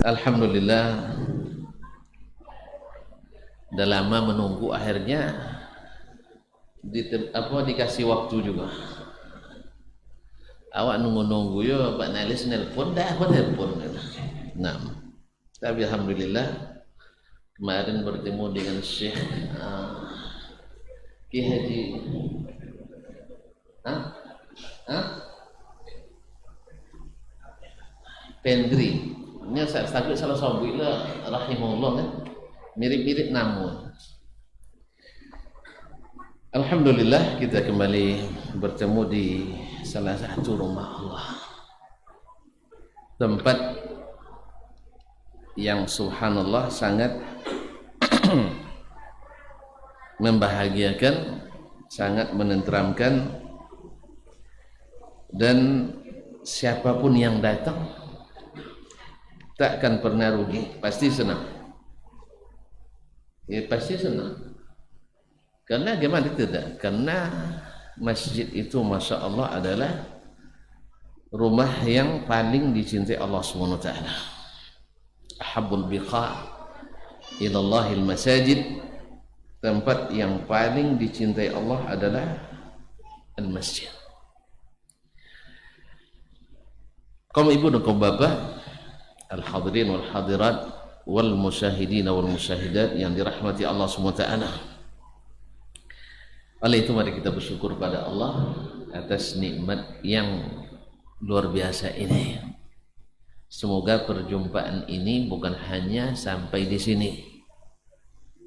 Alhamdulillah, udah lama menunggu, akhirnya dikasih waktu juga. Awak nunggu-nunggu yo Pak Nalis nelpon, dah apa nelpon. Nah, tapi alhamdulillah kemarin bertemu dengan Syekh Ki Haji Pendri. Ini saya takut salah sabui lah, rahimahullah kan, mirip-mirip namun. Alhamdulillah kita kembali bertemu di salah satu rumah Allah, tempat yang subhanallah sangat membahagiakan, sangat menenteramkan, dan siapapun yang datang tak akan pernah rugi, pasti senang. Ya pasti senang. Karena gimana tidak? Karena masjid itu masya Allah adalah rumah yang paling dicintai Allah Subhanahu wa taala. Ahabbul biqa ilallahil masajid. Tempat yang paling dicintai Allah adalah al-masjid. Kaum ibu dan kaum bapak, al-hadirin wal hadirat wal musyahidin wal musyahidat yang dirahmati Allah Subhanahu wa taala. Oleh itu mari kita bersyukur pada Allah atas nikmat yang luar biasa ini. Semoga perjumpaan ini bukan hanya sampai di sini.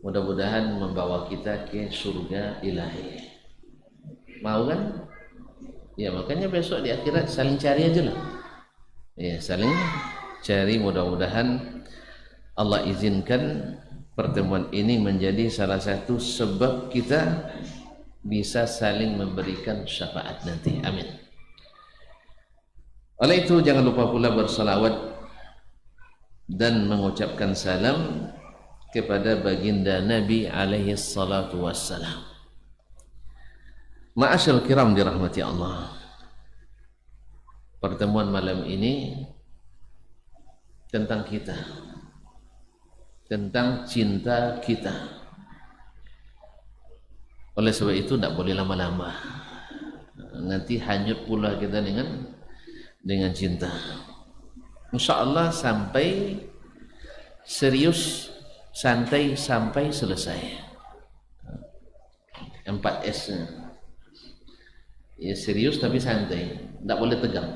Mudah-mudahan membawa kita ke surga ilahi. Mau kan? Ya makanya besok di akhirat saling cari aja lah. Ya saling cari, mudah-mudahan Allah izinkan pertemuan ini menjadi salah satu sebab kita bisa saling memberikan syafaat nanti. Amin. Oleh itu jangan lupa pula bersalawat dan mengucapkan salam kepada baginda Nabi alaihi salatu wassalam. Ma'asyal kiram dirahmati Allah, pertemuan malam ini tentang kita, tentang cinta kita. Oleh sebab itu tidak boleh lama-lama, nanti hanyut pula kita dengan cinta. Insya Allah sampai serius, santai sampai selesai. 4S ya, serius tapi santai, tidak boleh tegang.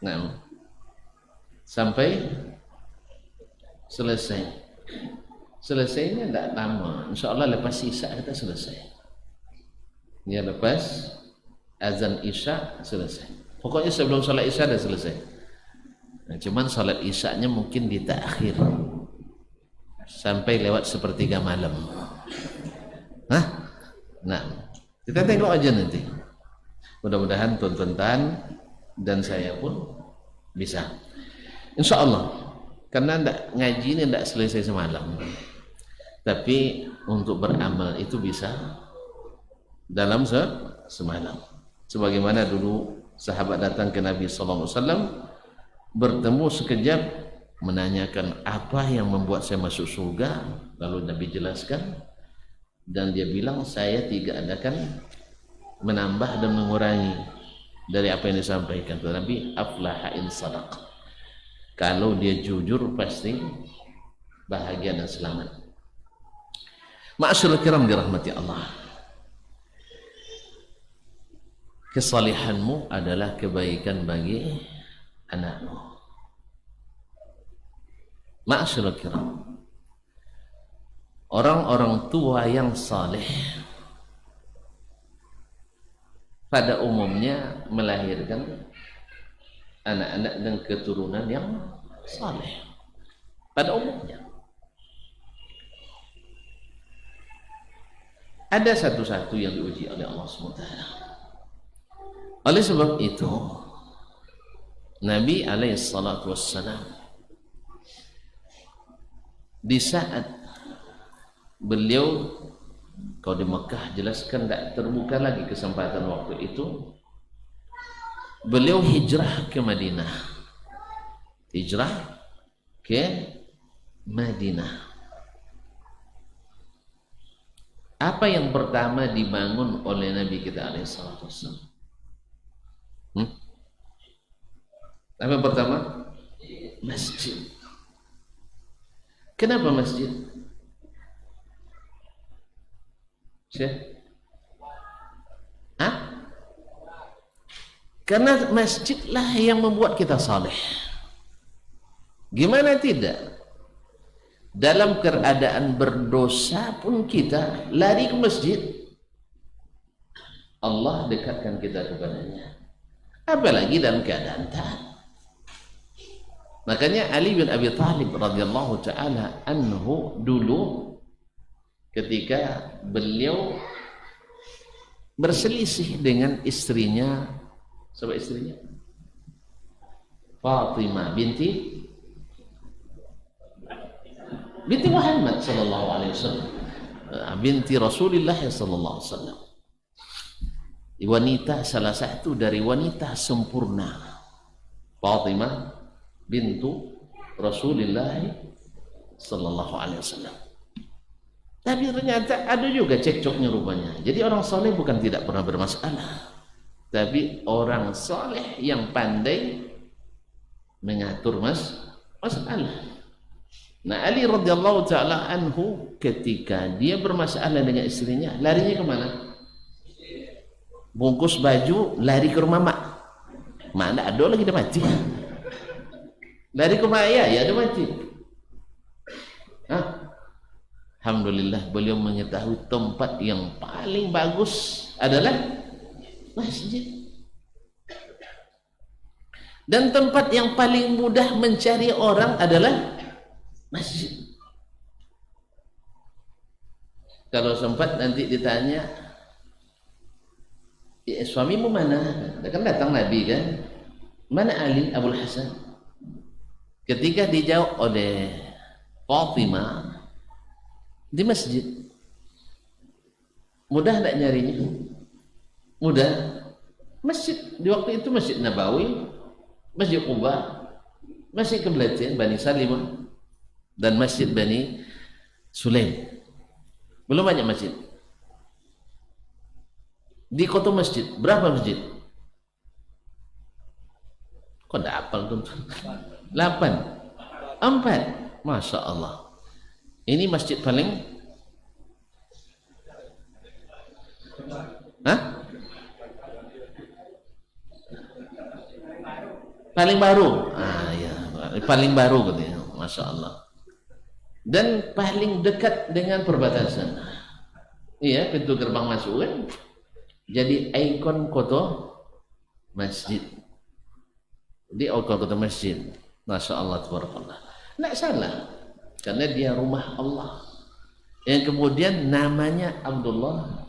Nah, sampai selesai. Selesainya tidak lama, insya Allah lepas isya kita selesai. Ya lepas azan isya selesai. Pokoknya sebelum salat isya dah selesai. Nah, cuman salat isyanya mungkin ditakhir sampai lewat sepertiga malam. Nah, kita tengok aja nanti. Mudah-mudahan tuan-tuan dan saya pun bisa. Insya Allah. Karena ngaji ini tidak selesai semalam. Tapi untuk beramal itu bisa dalam semalam. Sebagaimana dulu sahabat datang ke Nabi sallallahu alaihi wasallam, bertemu sekejap, menanyakan apa yang membuat saya masuk surga. Lalu Nabi jelaskan, dan dia bilang saya tidak akan menambah dan mengurangi dari apa yang disampaikan. Nabi aflaha in sadaq, kalau dia jujur pasti bahagia dan selamat. Ma'asyiral kiram dirahmati Allah, kesalihanmu adalah kebaikan bagi anakmu. Ma'asyiral kiram, orang-orang tua yang saleh pada umumnya melahirkan anak-anak dan keturunan yang saleh pada umumnya. Ada satu-satu yang diuji oleh Allah SWT. Oleh sebab itu Nabi SAW di saat beliau, kalau di Mekah jelaskan tidak terbuka lagi kesempatan waktu itu, beliau hijrah ke Madinah. Hijrah ke Madinah. Apa yang pertama dibangun oleh Nabi kita alaihissalatu wassalam? Apa yang pertama? Masjid. Kenapa masjid? Syekh? Karena masjidlah yang membuat kita saleh. Gimana tidak? Dalam keadaan berdosa pun kita lari ke masjid, Allah dekatkan kita kepadanya. Apalagi dalam keadaan taat. Makanya Ali bin Abi Thalib radhiyallahu taala anhu dulu ketika beliau berselisih dengan istrinya, siapa istrinya? Fatimah binti Muhammad sallallahu alaihi wasallam, binti Rasulullah sallallahu alaihi wasallam. Wanita, salah satu dari wanita sempurna, Fatimah bintu Rasulullah sallallahu alaihi wasallam. Tapi ternyata ada juga cekcoknya rupanya. Jadi orang soleh bukan tidak pernah bermasalah, tapi orang soleh yang pandai mengatur masalah. Nah, Ali radhiyallahu taala anhu ketika dia bermasalah dengan istrinya, larinya kemana? Bungkus baju, lari ke rumah mak. Mak ada lagi, dah mati. Lari ke rumah ayah, ya dah mati. Alhamdulillah beliau mengetahui tempat yang paling bagus adalah masjid. Dan tempat yang paling mudah mencari orang adalah masjid. Kalau sempat nanti ditanya, suamimu mana? Kan datang Nabi kan? Mana Ali Abul Hasan? Ketika dijawab oleh Fatimah, di masjid. Mudah tak nyarinya? Mudah. Masjid di waktu itu Masjid Nabawi, Masjid Quba, Masjid Qiblatain Bani Salimah, dan Masjid Bani Sulaim. Belum banyak masjid. Di kota masjid, berapa masjid? Kok tak hafal tuh? 8. 4. Masya Allah. Ini masjid paling paling baru. Ya, paling baru katanya. Masya Allah. Dan paling dekat dengan perbatasan. Iya, pintu gerbang masuk kan jadi ikon kota masjid. Di ikon kota masjid. Masya Allah, tabarakallah. Tidak salah, karena dia rumah Allah. Yang kemudian namanya Abdullah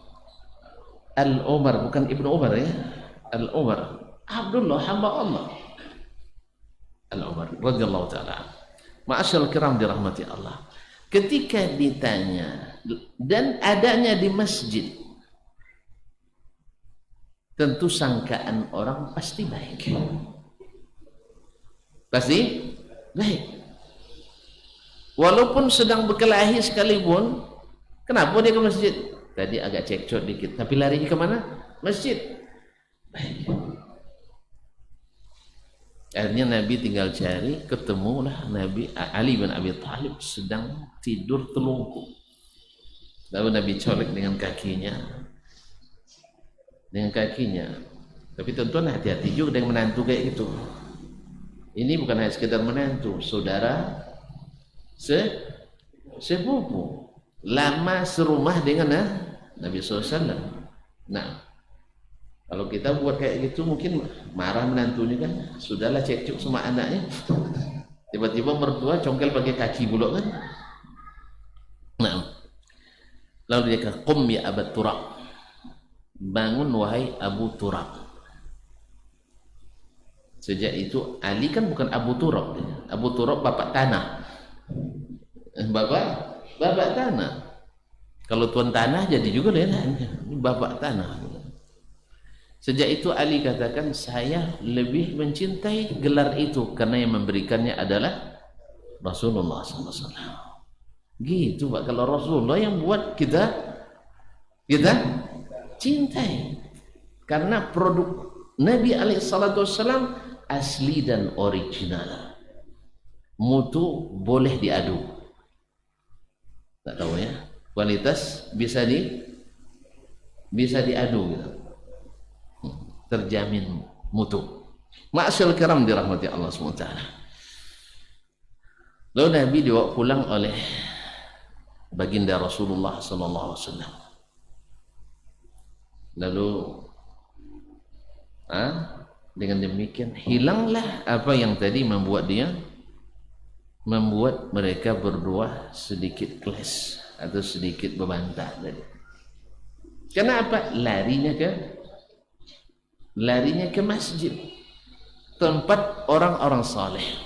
Al-Umar, bukan Ibnu Umar ya. Al-Umar, Abdullah, hamba Allah. Al-Umar radhiyallahu taala. Ma'asyarul kiram dirahmati Allah. Ketika ditanya dan adanya di masjid, tentu sangkaan orang pasti baik. Pasti baik. Walaupun sedang berkelahi sekalipun, kenapa dia ke masjid? Tadi agak cekcok dikit, tapi larinya kemana? Masjid. Baik. Akhirnya Nabi tinggal cari, ketemulah Nabi Ali bin Abi Thalib sedang tidur telungkup. Lalu Nabi colek dengan kakinya. Tapi tentunya hati-hati juga dengan menantu kayak gitu. Ini bukan hanya sekedar menantu, saudara sepupu, lama serumah dengan Nabi SAW. Nah, kalau kita buat kayak gitu mungkin marah menantunya kan, sudahlah cekcok sama anaknya, tiba-tiba mertua congkel pakai kaki buluk kan. Nah, lalu dia kata, qum ya Abu Turab, bangun wahai Abu Turab. Sejak itu Ali kan bukan Abu Turab, Abu Turab bapak tanah, bapak tanah. Kalau tuan tanah jadi juga lain, bapak tanah. Sejak itu Ali katakan, saya lebih mencintai gelar itu karena yang memberikannya adalah Rasulullah SAW. Gitu Pak, kalau Rasulullah yang buat kita cintai, karena produk Nabi SAW asli dan original, mutu boleh diadu, tak tahu ya, kualitas bisa diadu gitu. Terjamin mutu. Ma'asyal kiram dirahmati Allah SWT. Lalu Nabi dibawa pulang oleh baginda Rasulullah SAW. Lalu dengan demikian hilanglah apa yang tadi membuat mereka berdua sedikit clash atau sedikit berbantah tadi. Kenapa? Larinya ke masjid, tempat orang-orang saleh.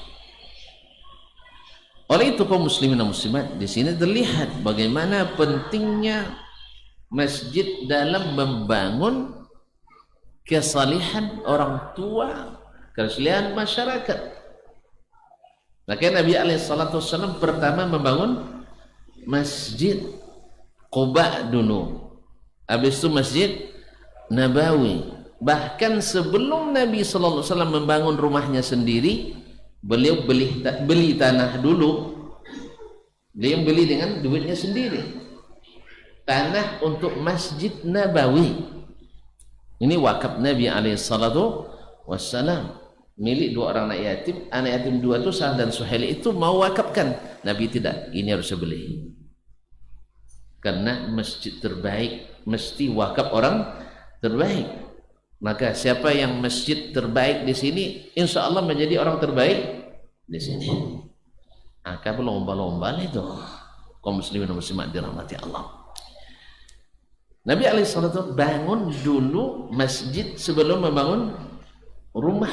Oleh itu kaum muslimin dan muslimat, di sini terlihat bagaimana pentingnya masjid dalam membangun kesalihan orang tua, kesalihan masyarakat. Maka Nabi SAW pertama membangun masjid Quba dulu, habis itu masjid Nabawi. Bahkan sebelum Nabi SAW membangun rumahnya sendiri, beliau beli tanah dulu. Beliau beli dengan duitnya sendiri tanah untuk Masjid Nabawi. Ini wakaf Nabi SAW, milik dua orang anak yatim dua itu, Sa'ad dan Suhail itu mau wakafkan. Nabi tidak, ini harus beli, karena masjid terbaik mesti wakaf orang terbaik. Maka siapa yang masjid terbaik di sini, insya Allah menjadi orang terbaik di sini. Kalau lomba-lomba itu, kaum muslimin dan muslimat dirahmati Allah. Nabi SAW bangun dulu masjid sebelum membangun rumah.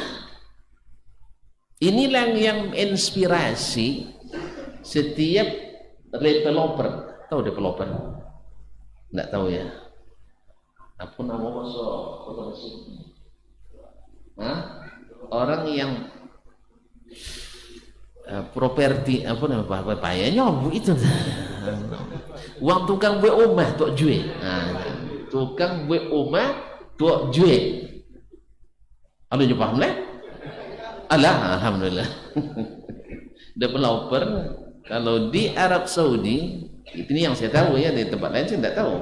Inilah yang inspirasi setiap developer. Tahu developer? Tidak tahu ya. Apa nama masuk orang yang properti apa nama payahnya itu uang tukang buat rumah tok jual, tukang buat rumah tok jual. Ada je paham lah? Alhamdulillah. Developer kalau di Arab Saudi, ini yang saya tahu ya, di tempat lain saya tidak tahu.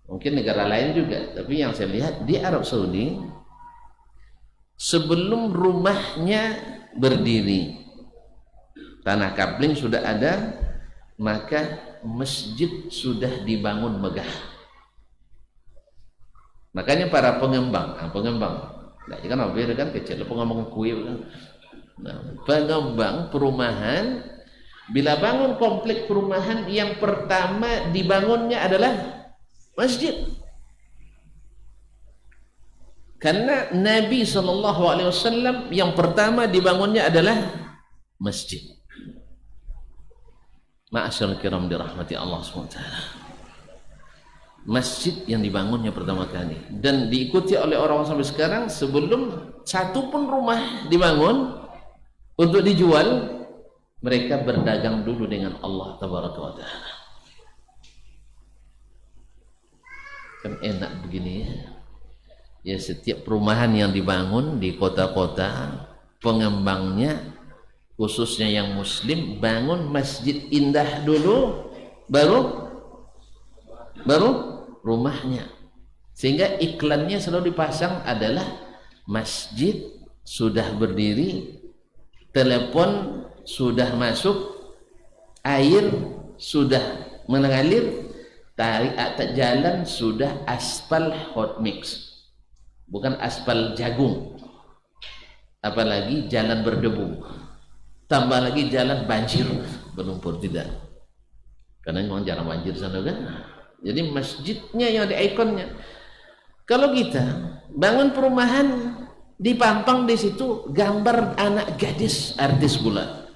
Mungkin negara lain juga, tapi yang saya lihat di Arab Saudi, sebelum rumahnya berdiri, tanah kabling sudah ada, maka masjid sudah dibangun megah. Makanya para pengembang, nah, kan beda kan kecil, pengembang kue, pengembang perumahan, bila bangun komplek perumahan, yang pertama dibangunnya adalah masjid. Karena Nabi SAW yang pertama dibangunnya adalah masjid. Ma'asyarul kiram dirahmati Allah SWT. Masjid yang dibangunnya pertama kali dan diikuti oleh orang sampai sekarang. Sebelum satu pun rumah dibangun untuk dijual, mereka berdagang dulu dengan Allah Tabaraka wa Ta'ala. Kan enak begini ya, setiap perumahan yang dibangun di kota-kota, pengembangnya khususnya yang muslim bangun masjid indah dulu, baru rumahnya. Sehingga iklannya selalu dipasang adalah masjid sudah berdiri, telepon sudah masuk, air sudah mengalir, atas jalan sudah aspal hot mix, bukan aspal jagung, apalagi jalan berdebu, tambah lagi jalan banjir berlumpur, tidak, karena memang jarang banjir sana kan. Jadi masjidnya yang ada ikonnya. Kalau kita bangun perumahan, dipampang di situ gambar anak gadis artis pula.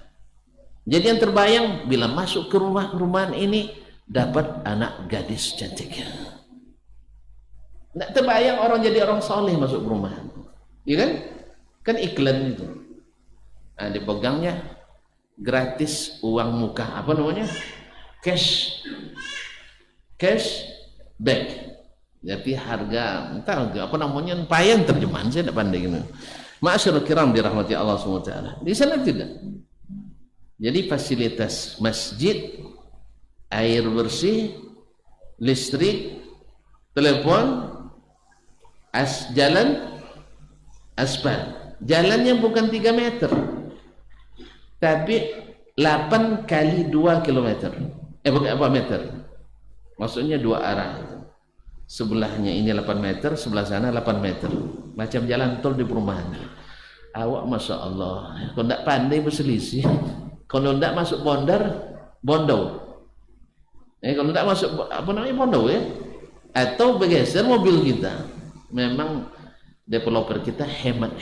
Jadi yang terbayang bila masuk ke perumahan ini dapat anak gadis cantik. Nak terbayang orang jadi orang soleh masuk perumahan, iya kan? Kan iklan itu. Dipegangnya gratis uang muka, apa namanya, cash back. Jadi harga entah apa namanya, payah terjemahan, saya tidak pandai gitu. Ma'asyiral kiram dirahmati Allah SWT. Di sana tidak. Jadi fasilitas masjid, air bersih, listrik, telepon, jalan aspal. Jalannya bukan 3 meter, tapi 8 kali 2 kilometer. Bukan apa meter. Maksudnya 2 arah. Sebelahnya ini 8 meter, sebelah sana 8 meter. Macam jalan tol di perumahan. Awak Masya Allah, kalau tidak pandai berselisih, kalau tidak masuk bondau. Kalau tidak masuk apa namanya, bondau ya, atau bergeser mobil kita. Memang developer kita hemat,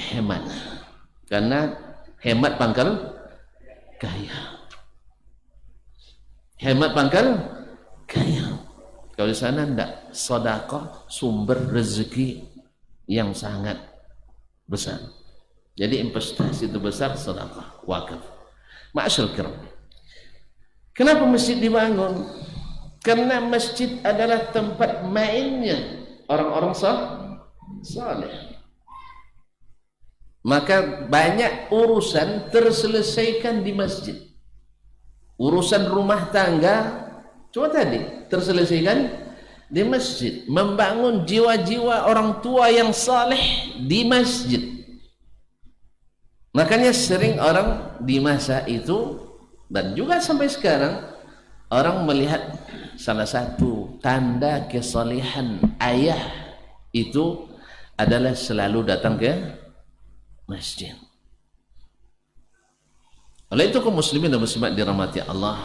karena hemat pangkal kaya. Hemat pangkal kaya. Kalau di sana tidak, sedekah sumber rezeki yang sangat besar. Jadi investasi itu besar, sedekah, wakaf. Ma'asyiral kiram. Kenapa masjid dibangun? Karena masjid adalah tempat mainnya orang-orang saleh. Maka banyak urusan terselesaikan di masjid. Urusan rumah tangga cuma tadi terselesaikan di masjid. Membangun jiwa-jiwa orang tua yang saleh di masjid. Makanya sering orang di masa itu dan juga sampai sekarang, orang melihat salah satu tanda kesalehan ayah itu adalah selalu datang ke masjid. Oleh itu kaum muslimin dan muslimat dirahmati Allah,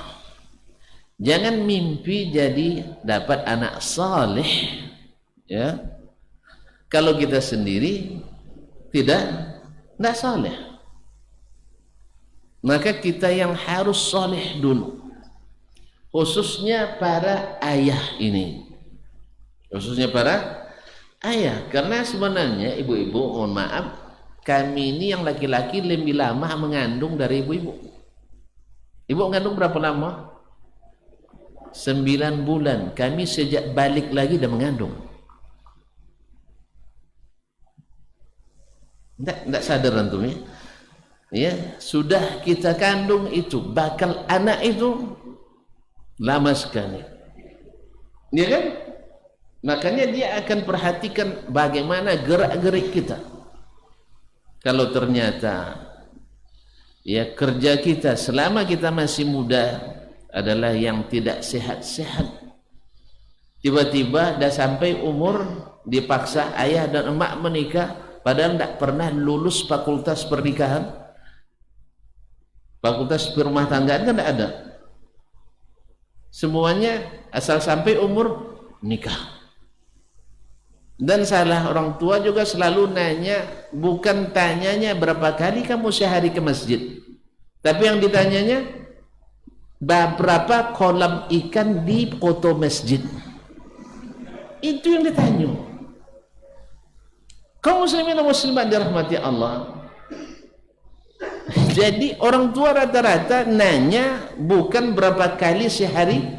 jangan mimpi jadi dapat anak saleh ya, kalau kita sendiri tidak saleh. Maka kita yang harus saleh dulu, khususnya para ayah ini, khususnya para ayah. Karena sebenarnya ibu-ibu, mohon maaf, kami ini yang laki-laki lebih lama mengandung dari ibu-ibu. Ibu mengandung berapa lama? 9 bulan. Kami sejak balik lagi dah mengandung. Tidak sadar antum ya? Ya, sudah kita kandung itu, bakal anak itu lama sekali. Ya kan? Makanya dia akan perhatikan bagaimana gerak-gerik kita. Kalau ternyata ya kerja kita selama kita masih muda adalah yang tidak sehat-sehat, tiba-tiba dah sampai umur dipaksa ayah dan emak menikah, padahal tidak pernah lulus fakultas pernikahan, fakultas rumah tanggaan kan tidak ada. Semuanya asal sampai umur nikah. Dan salah orang tua juga selalu nanya, bukan tanyanya berapa kali kamu sehari ke masjid, tapi yang ditanyanya berapa kolam ikan di koto masjid. Itu yang ditanya. Kaum muslimin dan muslimat dirahmati Allah. Jadi orang tua rata-rata nanya bukan berapa kali sehari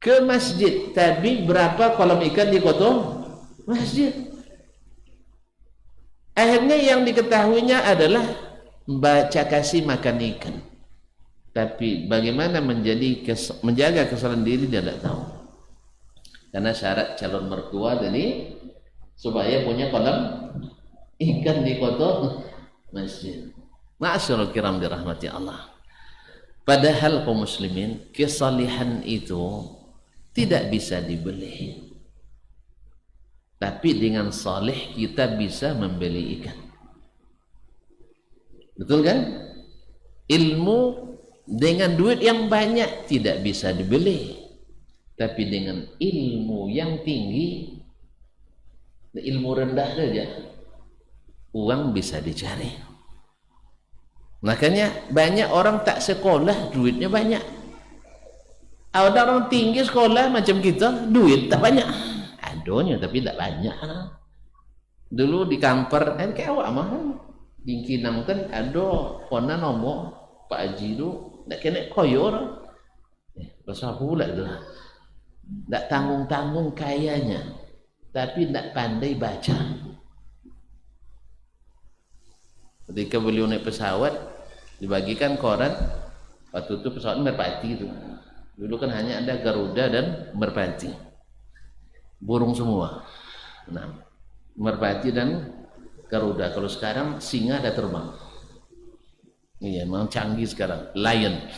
ke masjid, tapi berapa kolam ikan di koto masjid. Akhirnya yang diketahuinya adalah baca kasih makan ikan, tapi bagaimana menjaga kesalahan diri dia tidak tahu. Karena syarat calon mertua tadi supaya punya kolam ikan di koto masjid. Ma'asyiral kiram dirahmati Allah. Padahal kaum muslimin, kesalihan itu tidak bisa dibeli. Tapi dengan saleh kita bisa membeli ikan. Betul kan? Ilmu dengan duit yang banyak tidak bisa dibeli. Tapi dengan ilmu yang tinggi, ilmu rendah saja, uang bisa dicari. Makanya banyak orang tak sekolah, duitnya banyak. Ada orang tinggi sekolah macam kita, duit tak banyak. Adanya tapi tak banyak. Dulu di Kampar, kayak awak mah, di Kinang kan ada kona nomor Pak Haji tu nak kena koyor. Pasal pula tu. Tak tanggung-tanggung kayanya, tapi tak pandai baca. Ketika beliau naik pesawat, dibagikan koran. Waktu itu pesawat merpati itu. Dulu kan hanya ada Garuda dan merpati. Burung semua. Nah, merpati dan Garuda. Kalau sekarang singa ada terbang. Iya, memang canggih sekarang. Lion,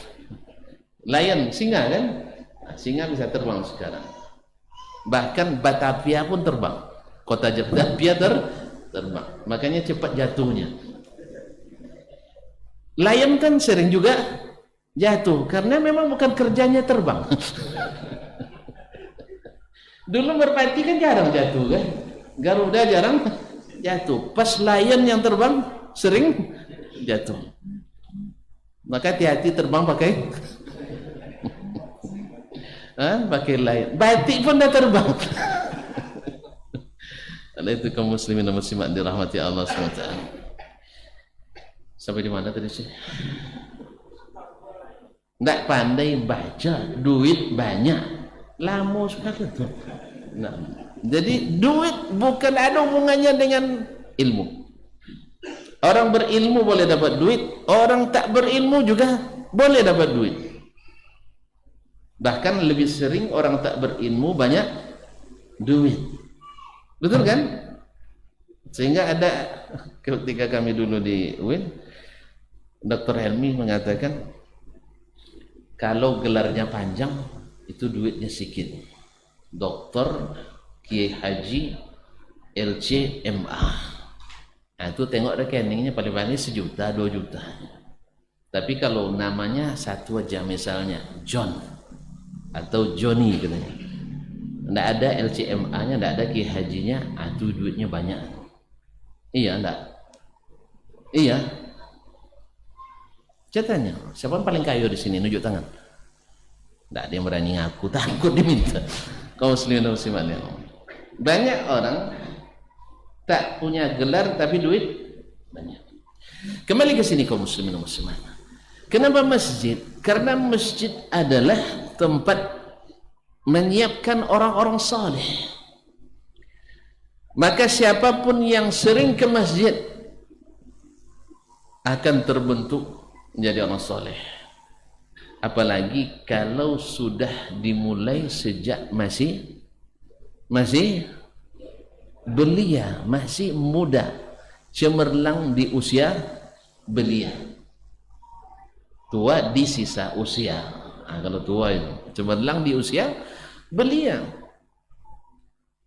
singa kan? Nah, singa bisa terbang sekarang. Bahkan Batavia pun terbang. Kota Batavia terbang. Makanya cepat jatuhnya. Lion kan sering juga jatuh karena memang bukan kerjanya terbang. Dulu merpati kan jarang jatuh kan? Garuda jarang jatuh. Pas Lion yang terbang sering jatuh. Maka hati-hati terbang pakai pakai Lion. Batik pun dah terbang. Oleh itu kaum muslimin dan muslimat dirahmati Allah SWT. Sampai di mana tadi sih? Tak pandai baca, duit banyak, lama sekali tu. Nah, jadi duit bukan ada hubungannya dengan ilmu. Orang berilmu boleh dapat duit, orang tak berilmu juga boleh dapat duit. Bahkan lebih sering orang tak berilmu banyak duit. Betul kan? Sehingga ada ketika kami dulu di UIN, Dr. Helmi mengatakan kalau gelarnya panjang itu duitnya sedikit. Doktor, Kiai Haji, LC, MA. Nah itu tengok rekeningnya paling-paling 1 juta, 2 juta. Tapi kalau namanya satu aja misalnya John atau Johnny katanya, tidak ada LCMA-nya, tidak ada Kiai Hajinya, itu duitnya banyak. Iya, enggak? Iya. Ceritanya, siapa yang paling kaya di sini? Nunjuk tangan. Tidak ada yang berani ngaku, takut diminta. Kaum muslimin dan muslimat. Banyak orang tak punya gelar tapi duit banyak. Kembali ke sini kaum muslimin dan muslimat. Kenapa masjid? Karena masjid adalah tempat menyiapkan orang-orang saleh. Maka siapapun yang sering ke masjid akan terbentuk menjadi orang saleh. Apalagi kalau sudah dimulai sejak masih belia, masih muda, cemerlang di usia belia. Tua di sisa usia. Kalau tua itu cemerlang di usia belia.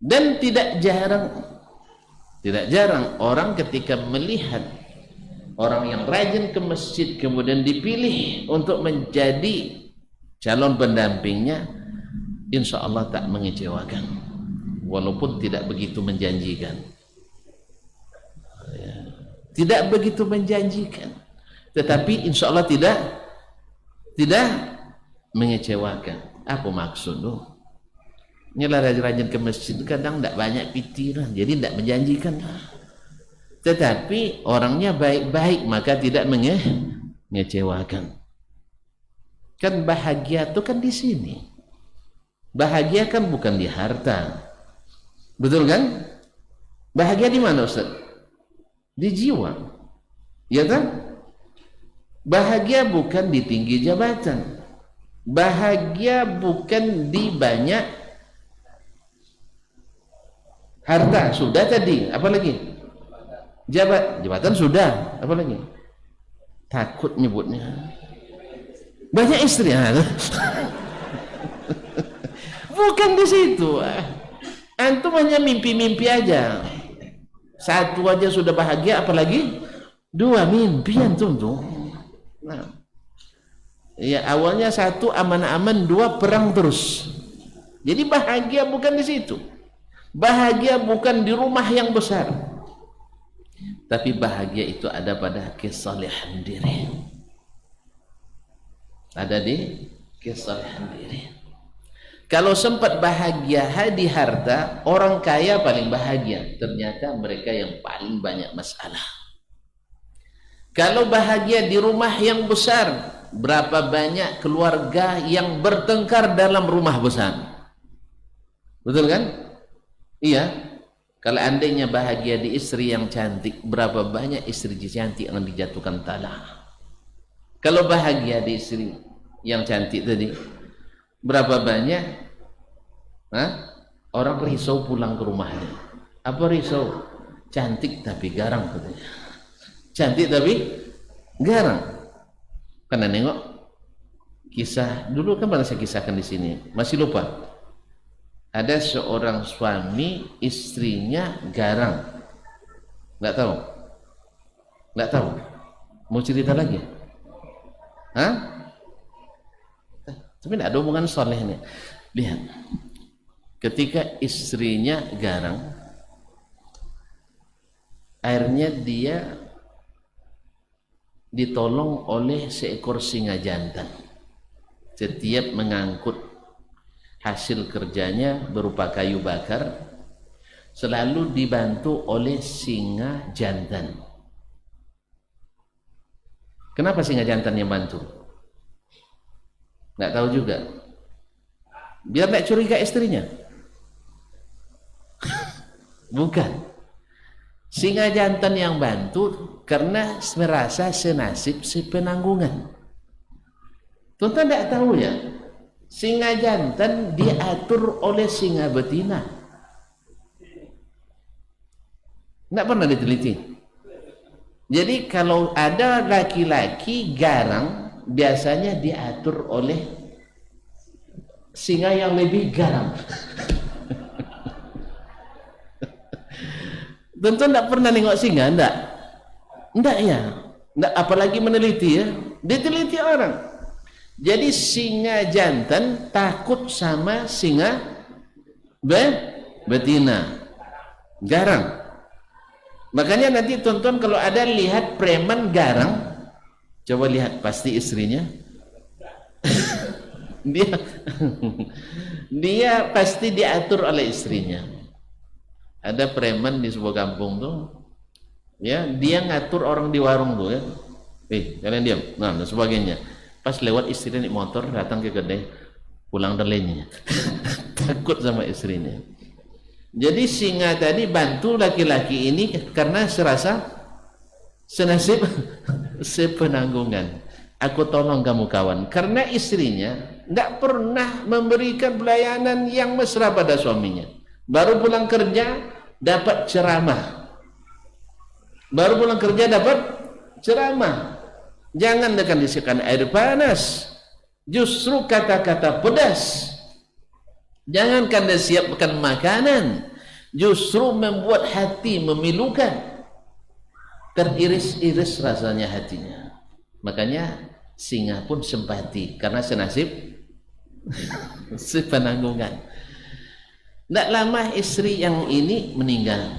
Dan tidak jarang orang ketika melihat orang yang rajin ke masjid kemudian dipilih untuk menjadi calon pendampingnya, insya Allah tak mengecewakan walaupun tidak begitu menjanjikan. Tidak begitu menjanjikan, tetapi insya Allah tidak mengecewakan. Apa maksud tu? Nyelah rajin ke masjid kadang tak banyak pikiran, jadi tak menjanjikan. Tetapi orangnya baik-baik maka tidak mengecewakan. Kan bahagia itu kan di sini. Bahagia kan bukan di harta. Betul kan? Bahagia di mana Ustaz? Di jiwa. Ya kan? Bahagia bukan di tinggi jabatan. Bahagia bukan di banyak harta. Sudah tadi, apa lagi? Jabatan sudah, apa lagi? Takut nyebutnya. Banyak istri. Bukan di situ. Antum hanya mimpi-mimpi aja. Satu aja sudah bahagia, apalagi 2 mimpi antum tuh. Nah, ya awalnya 1 aman-aman, 2 perang terus. Jadi bahagia bukan di situ. Bahagia bukan di rumah yang besar, tapi bahagia itu ada pada kesalehan diri. Ada di kesalehan diri. Kalau sempat bahagia di harta, orang kaya paling bahagia. Ternyata mereka yang paling banyak masalah. Kalau bahagia di rumah yang besar, berapa banyak keluarga yang bertengkar dalam rumah besar? Betul kan? Iya. Kalau andainya bahagia di istri yang cantik, berapa banyak istri cantik yang dijatuhkan talak? Kalau bahagia di istri yang cantik tadi, berapa banyak orang risau pulang ke rumahnya? Apa risau? Cantik tapi garang katanya. Cantik tapi garang. Karena nengok kisah dulu kan pernah saya kisahkan di sini, masih lupa. Ada seorang suami, istrinya garang. Nggak tahu. Mau cerita lagi? Hah? Tapi tidak ada hubungan soleh nih. Lihat, ketika istrinya garang, akhirnya dia ditolong oleh seekor singa jantan. Setiap mengangkut hasil kerjanya berupa kayu bakar, selalu dibantu oleh singa jantan. Kenapa singa jantan yang bantu? Nggak tahu juga. Biar tidak curiga istrinya. Bukan. Singa jantan yang bantu karena merasa senasib sepenanggungan. Tuan-tuan tidak tahu ya, singa jantan diatur oleh singa betina. Tidak pernah diteliti. Jadi kalau ada laki-laki garang, biasanya diatur oleh singa yang lebih garang. Tentu tidak pernah nengok singa, enggak ya, enggak, apalagi meneliti ya, diteliti orang. Jadi singa jantan takut sama singa betina, garang. Makanya nanti tonton kalau ada lihat preman garang, coba lihat pasti istrinya. dia pasti diatur oleh istrinya. Ada preman di sebuah kampung tuh, ya dia ngatur orang di warung tuh ya. Kalian diam, nah dan sebagainya. Pas lewat istrinya naik motor datang ke kedai, pulang terlenya. Takut sama istrinya. Jadi singa tadi bantu laki-laki ini karena serasa senasib sepenanggungan. Aku tolong kamu kawan, karena istrinya tidak pernah memberikan pelayanan yang mesra pada suaminya. Baru pulang kerja dapat ceramah. Baru pulang kerja dapat ceramah. Jangan dengan disiapkan air panas, justru kata-kata pedas. Jangankan disiapkan makanan, justru membuat hati memilukan, teriris-iris rasanya hatinya. Makanya singa pun simpati karena senasib sepenanggungan. Tidak lama istri yang ini meninggal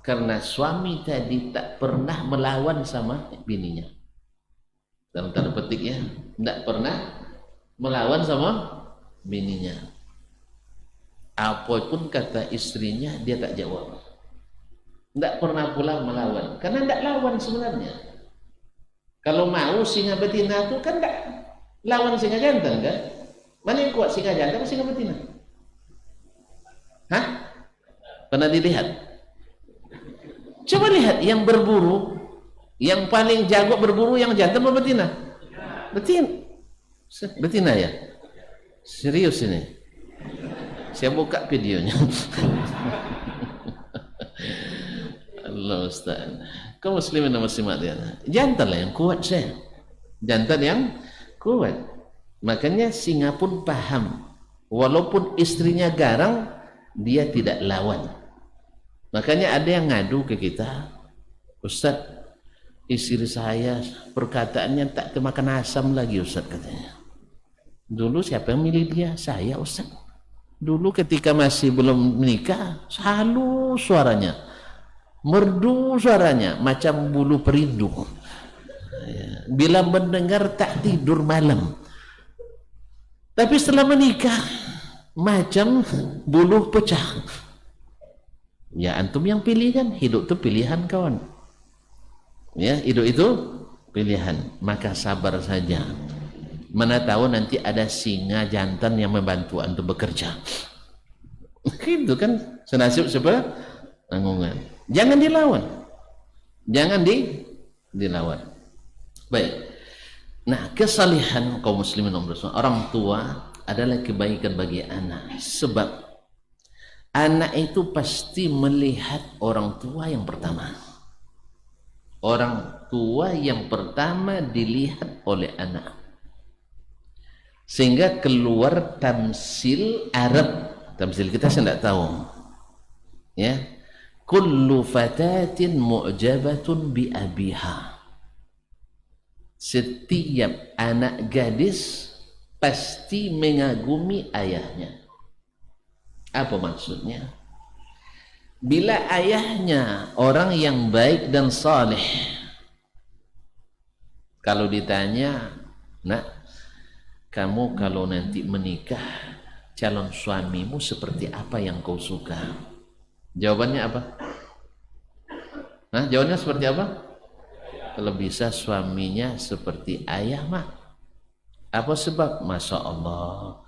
karena suami tadi tak pernah melawan sama bininya. Dalam tanda petik ya, tidak pernah melawan sama bininya. Apapun kata istrinya dia tak jawab. Tidak pernah pula melawan, karena tidak lawan sebenarnya. Kalau mau singa betina itu kan tidak lawan singa jantan kan? Mana yang kuat, singa jantan atau singa betina? Hah? Pernah dilihat? Coba lihat yang berburu, yang paling jago berburu yang jantan atau betina? Betina ya? Serius ini? Saya buka videonya. Allah Ustaz. Kau muslimin dan muslimat ya? Jantan lah yang kuat saya. Jantan yang kuat. Makanya singa pun paham. Walaupun istrinya garang, dia tidak lawan. Makanya ada yang ngadu ke kita, Ustaz, istri saya perkataannya tak kemakan asam lagi Ustaz katanya. Dulu siapa yang milih dia? Saya Ustaz. Dulu ketika masih belum menikah, halus suaranya, merdu suaranya, macam bulu perindu. Bila mendengar tak tidur malam. Tapi setelah menikah, macam bulu pecah. Ya antum yang pilih kan, hidup itu pilihan kawan. Ya, hidup itu pilihan. Maka sabar saja. Mana tahu nanti ada singa jantan yang membantu antum bekerja. Itu kan senasib sepenanggungan. Jangan dilawan. Jangan dilawan. Baik. Nah, kesalihan kaum muslimin orang tua adalah kebaikan bagi anak. Sebab anak itu pasti melihat orang tua yang pertama. Orang tua yang pertama dilihat oleh anak. Sehingga keluar tamsil Arab. Tamsil kita saya tidak tahu. Ya. Kullu fatatin mu'jabatun bi abiha. Setiap anak gadis pasti mengagumi ayahnya. Apa maksudnya? Bila ayahnya orang yang baik dan saleh, kalau ditanya, nak, kamu kalau nanti menikah, calon suamimu seperti apa yang kau suka? Jawabannya apa? Nah, jawabannya seperti apa? Kalau bisa suaminya seperti ayah mah. Apa sebab? Masya Allah,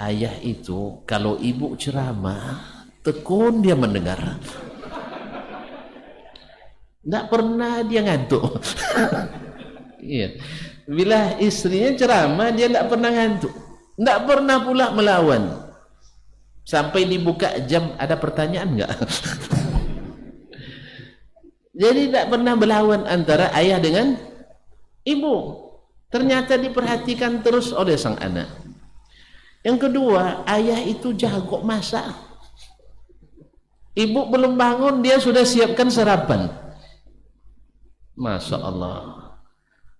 ayah itu kalau ibu ceramah tekun dia mendengar, tidak pernah dia ngantuk. Iya. Bila istrinya ceramah dia tidak pernah ngantuk, tidak pernah pula melawan. Sampai dibuka jam, ada pertanyaan enggak? Jadi tidak pernah melawan antara ayah dengan ibu. Ternyata diperhatikan terus oleh sang anak. Yang kedua, ayah itu jago masak. Ibu belum bangun, dia sudah siapkan sarapan. Masya Allah.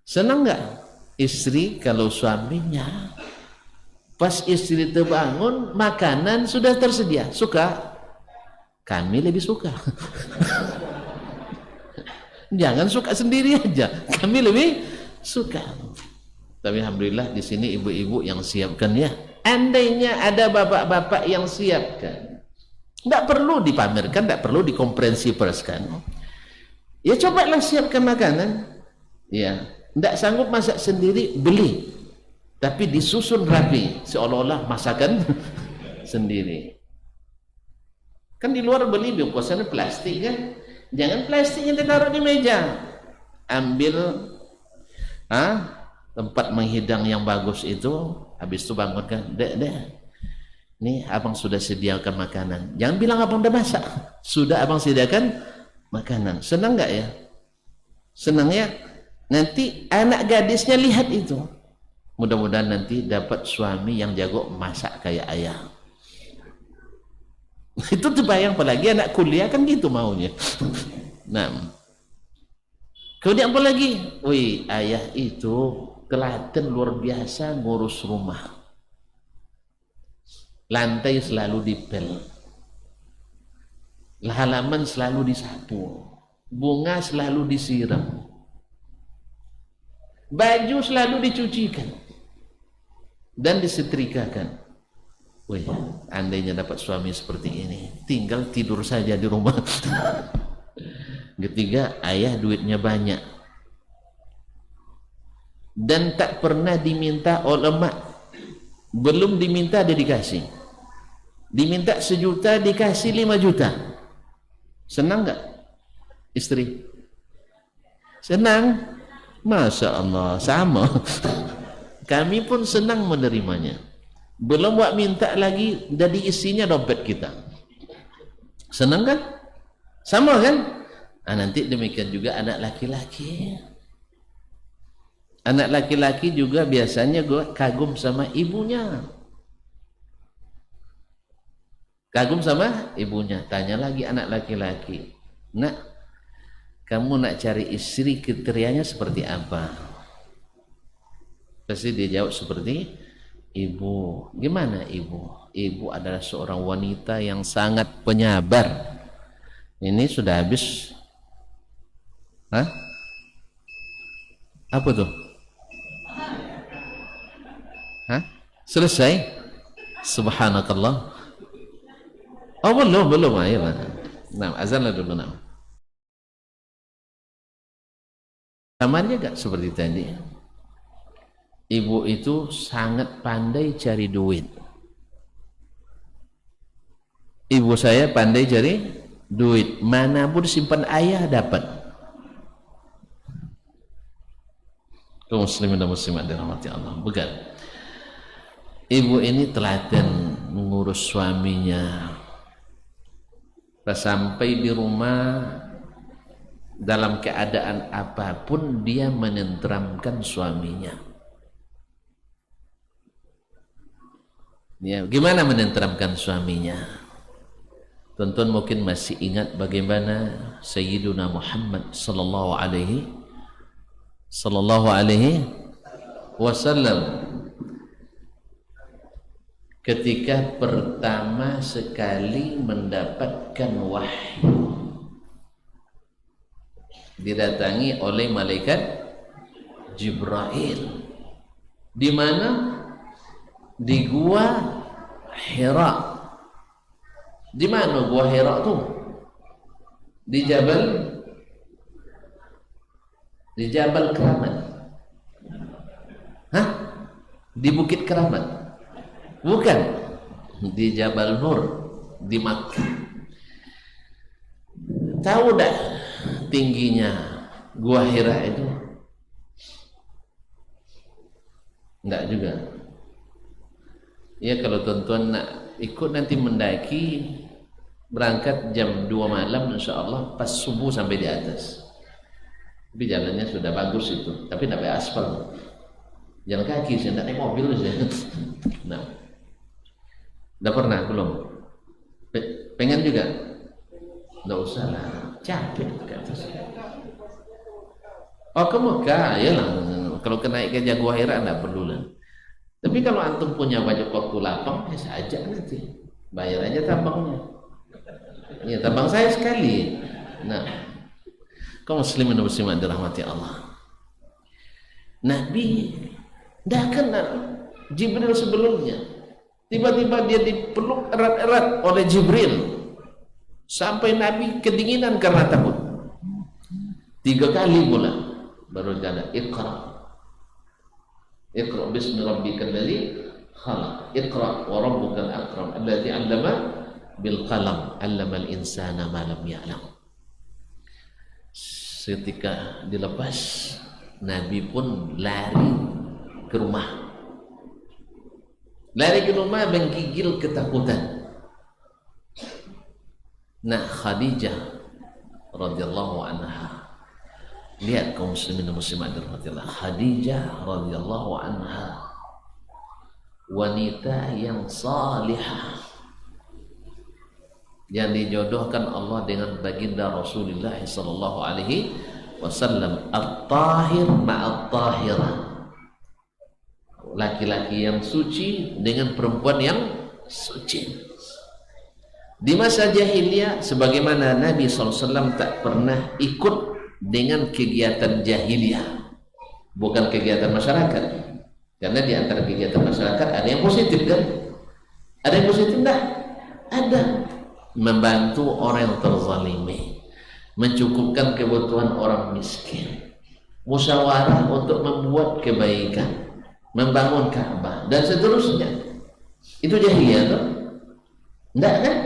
Senang nggak istri kalau suaminya pas istri terbangun makanan sudah tersedia? Suka? Kami lebih suka. Jangan suka sendiri aja, kami lebih suka. Tapi alhamdulillah di sini ibu-ibu yang siapkan ya. Andainya ada bapak-bapak yang siapkan, tidak perlu dipamerkan, tidak perlu dikonferensi perskan. Ya cobalah siapkan makanan. Ya, tidak sanggup masak sendiri, beli. Tapi disusun rapi, seolah-olah masakan sendiri. Kan di luar beli bungkusan plastik kan? Jangan plastiknya ditaruh di meja. Ambil tempat menghidang yang bagus itu, habis itu bangunkan, dek, nih abang sudah sediakan makanan. Jangan bilang abang udah masak, sudah abang sediakan makanan. Senang nggak ya? Senang ya. Nanti anak gadisnya lihat itu. Mudah-mudahan nanti dapat suami yang jago masak kayak ayah. Itu terbayang, apalagi anak kuliah kan gitu maunya. Nah, kemudian apa lagi? Wih, ayah itu telaten luar biasa ngurus rumah. Lantai selalu dipel, halaman selalu disapu, bunga selalu disiram, baju selalu dicucikan dan disetrikakan. Wih, andainya dapat suami seperti ini, tinggal tidur saja di rumah. Ketiga, ayah duitnya banyak dan tak pernah diminta oleh mak. Belum diminta dia dikasih. Diminta 1 juta dikasih 5 juta. Senang nggak istri? Senang. Masya Allah, sama. Kami pun senang menerimanya. Belum buat minta lagi, jadi isinya dompet kita. Senang kan? Sama kan? Nanti demikian juga anak laki-laki. Anak laki-laki juga biasanya gue kagum sama ibunya. Kagum sama ibunya. Tanya lagi anak laki-laki, nak, kamu nak cari istri kriterianya seperti apa? Pasti dia jawab seperti ibu. Gimana ibu? Ibu adalah seorang wanita yang sangat penyabar. Ini sudah habis. Hah? Apa tuh? Hah? Selesai? Subhanakallah. Oh belum. Ayo. Nah, azanlah dulu. Nah, sama aja gak seperti tadi. Ibu itu sangat pandai cari duit. Ibu saya pandai cari duit, manapun simpan ayah dapat. Kaum muslimin dan muslimat dirahmati Allah. Bukan. Ibu ini telaten mengurus suaminya. Sampai di rumah dalam keadaan apapun dia menenteramkan suaminya. Ya, gimana menenteramkan suaminya? Tonton mungkin masih ingat bagaimana Sayyiduna Muhammad sallallahu alaihi wasallam ketika pertama sekali mendapatkan wahyu, didatangi oleh malaikat Jibril. Di mana? Di gua Hira. Di mana gua Hira tuh? Di Jabal Keramat. Hah? Di Bukit Keramat? Bukan. Di Jabal Nur, di Makkah. Tahu dah tingginya gua Hira itu? Enggak juga. Ya, kalau tuan-tuan nak ikut nanti mendaki, berangkat jam 2 malam insyaallah, pas subuh sampai di atas. Tapi jalannya sudah bagus itu, tapi tidak pakai aspal. Jalan kaki, saya tidak naik mobil saya. Nah, udah pernah belum? Pengen juga? Tidak usah lah, capek ke atas. Oh, ke Mekah, ya lah. Kalau naik ke Gua Hira tidak perlu lah. Tapi kalau antum punya banyak waktu lapang, ya saja nanti bayar aja tambangnya. Ya, tambang saya sekali. Nah, kaum muslimin dan muslimat dirahmati Allah. Nabi dah kenal Jibril sebelumnya. Tiba-tiba dia dipeluk erat-erat oleh Jibril sampai Nabi kedinginan karena takut. 3 kali pula baru ada Iqra. Iqra bismi rabbikal ladzi khalaq. Iqra wa rabbukal akram alladzi 'allama bil qalam 'allamal insana ma lam ya'lam. Ketika dilepas, Nabi pun lari ke rumah. Lari ke rumah menggigil ketakutan. Nah, Khadijah radhiyallahu anha, lihat kaum muslimin dan muslimat dirahmatillah, Khadijah radhiyallahu anha wanita yang salihah yang dijodohkan Allah dengan baginda Rasulullah sallallahu alaihi wasallam, at-tahir ma'at-tahirah, laki-laki yang suci dengan perempuan yang suci. Di masa jahiliyah, sebagaimana Nabi SAW tak pernah ikut dengan kegiatan jahiliyah, bukan kegiatan masyarakat. Karena di antara kegiatan masyarakat ada yang positif kan? Ada yang positif enggak? Ada. Membantu orang yang terzalimi, mencukupkan kebutuhan orang miskin, musyawarah untuk membuat kebaikan, membangun Ka'bah dan seterusnya. Itu jahiliyah kan? Enggak kan?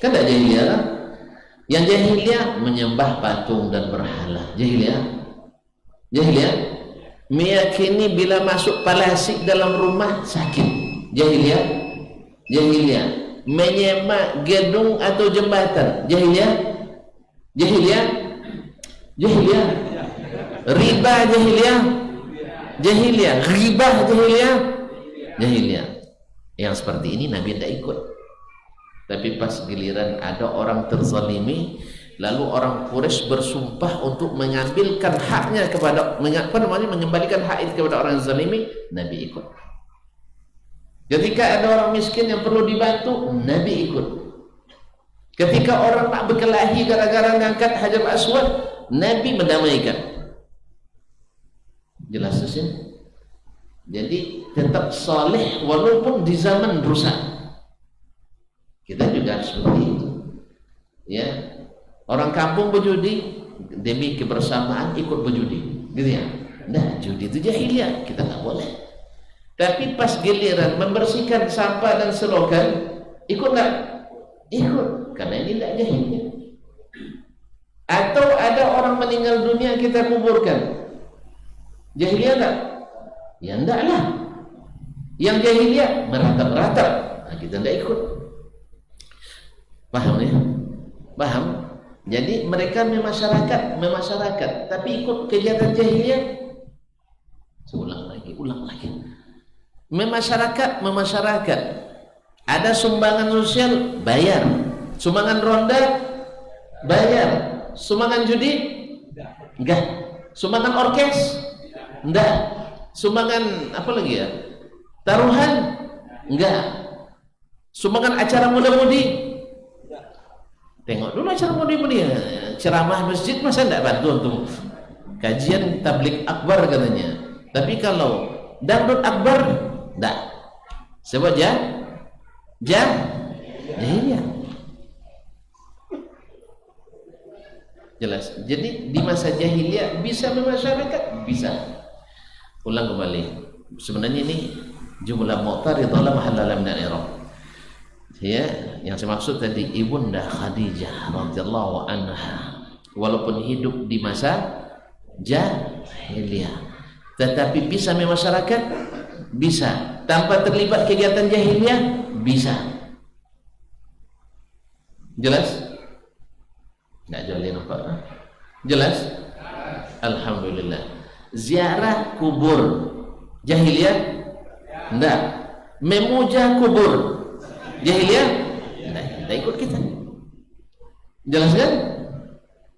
Kan enggak jahiliyah kan? Yang jahiliyah menyembah patung dan berhala. Jahiliyah meyakini bila masuk palasik dalam rumah sakit. Jahiliyah menyemak gedung atau jembatan. Jahiliyah riba, jahiliyah riba, jahiliyah. Yang seperti ini Nabi tidak ikut. Tapi pas giliran ada orang terzalimi, lalu orang Quraisy bersumpah untuk mengambilkan haknya kepada, mengembalikan hak itu kepada orang zalimi, Nabi ikut. Ketika ada orang miskin yang perlu dibantu, Nabi ikut. Ketika orang tak berkelahi gara-gara ngangkat Hajar Aswad, Nabi mendamaikan. Jelas sih? Jadi tetap saleh walaupun di zaman rusak. Kita juga harus seperti itu. Ya, orang kampung berjudi demi kebersamaan ikut berjudi, gitu ya. Nah, judi itu jahiliyah, kita nggak boleh. Tapi pas giliran membersihkan sampah dan selokan, ikut nggak? Ikut, karena ini tidak jahiliyah. Atau ada orang meninggal dunia kita kuburkan, jahiliyah nggak? Ya enggak lah. Yang jahiliyah meratap-ratap, nah, kita tidak ikut. Paham ya? Paham? Jadi mereka memasyarakat, tapi ikut kegiatan jahiliyah. Ulang lagi. Memasyarakat. Ada sumbangan sosial, bayar. Sumbangan ronda, bayar. Sumbangan judi, enggak. Sumbangan orkes, enggak. Sumbangan apa lagi ya? Taruhan, enggak. Sumbangan acara muda-mudi. Tengok dulu acara mudi-mudi, ceramah masjid masa tidak bantu untuk kajian tablik akbar katanya. Tapi kalau dangdut akbar, tidak. Sebab jahiliyah. Jelas. Jadi di masa jahiliyah bisa memasyarakat, bisa. Ulang kembali. Sebenarnya ini jumlah mu'taridhah la mahalla min al-i'rab. Ya, yang saya maksud tadi Ibunda Khadijah radhiyallahu anha walaupun hidup di masa jahiliyah tetapi bisa memasyarakat, bisa tanpa terlibat kegiatan jahiliyah, bisa. Jelas? Enggak jolin apa? Jelas? Alhamdulillah. Ziarah kubur jahiliyah? Enggak. Memuja kubur jahiliyah? Tidak ikut kita. Jelas kan?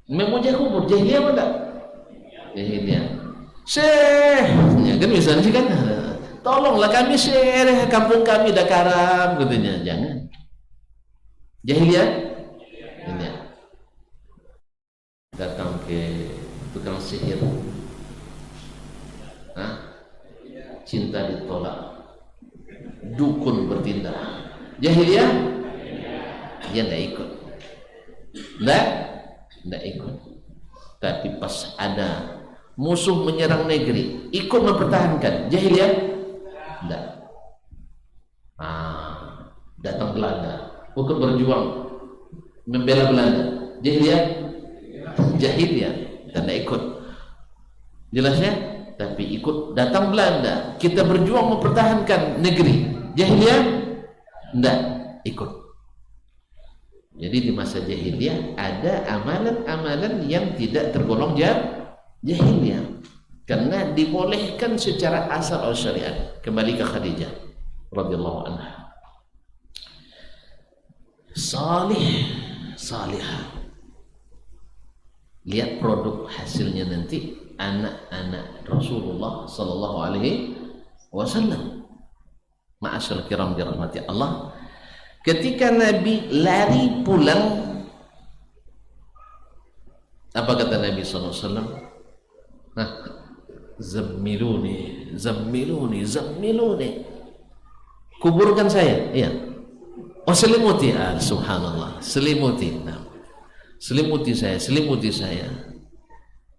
Memuja kubur jahiliyah apa enggak? Jahiliyah. Syekh, ya kan misalnya sih kan, tolonglah kami syekh, kampung kami dah karam, katanya. Jangan. Jahiliyah? Ini. Datang ke tukang sihir. Cinta ditolak. Dukun bertindak. Jahiliyah? Dia tidak ikut. Tidak ikut. Tapi pas ada musuh menyerang negeri, ikut mempertahankan. Jahiliyah? Tidak. Datang Belanda, ikut berjuang membela Belanda. Jahiliyah? Jahiliyah. Tidak ikut. Jelasnya? Tapi ikut datang Belanda, kita berjuang mempertahankan negeri. Jahiliyah? Tidak ikut. Jadi di masa jahiliyah ada amalan-amalan yang tidak tergolong jahiliyah karena dibolehkan secara asal oleh syariat. Kembali ke Khadijah radhiyallahu anha. Salihah. Lihat produk hasilnya nanti anak-anak Rasulullah sallallahu alaihi wasallam. Ma'asyal kiram dirahmati Allah, ketika Nabi lari pulang, apa kata Nabi sallallahu alaihi wasallam? Zammiluni, kuburkan saya. Iya. Oh, selimuti. Subhanallah, selimuti. Selimuti saya.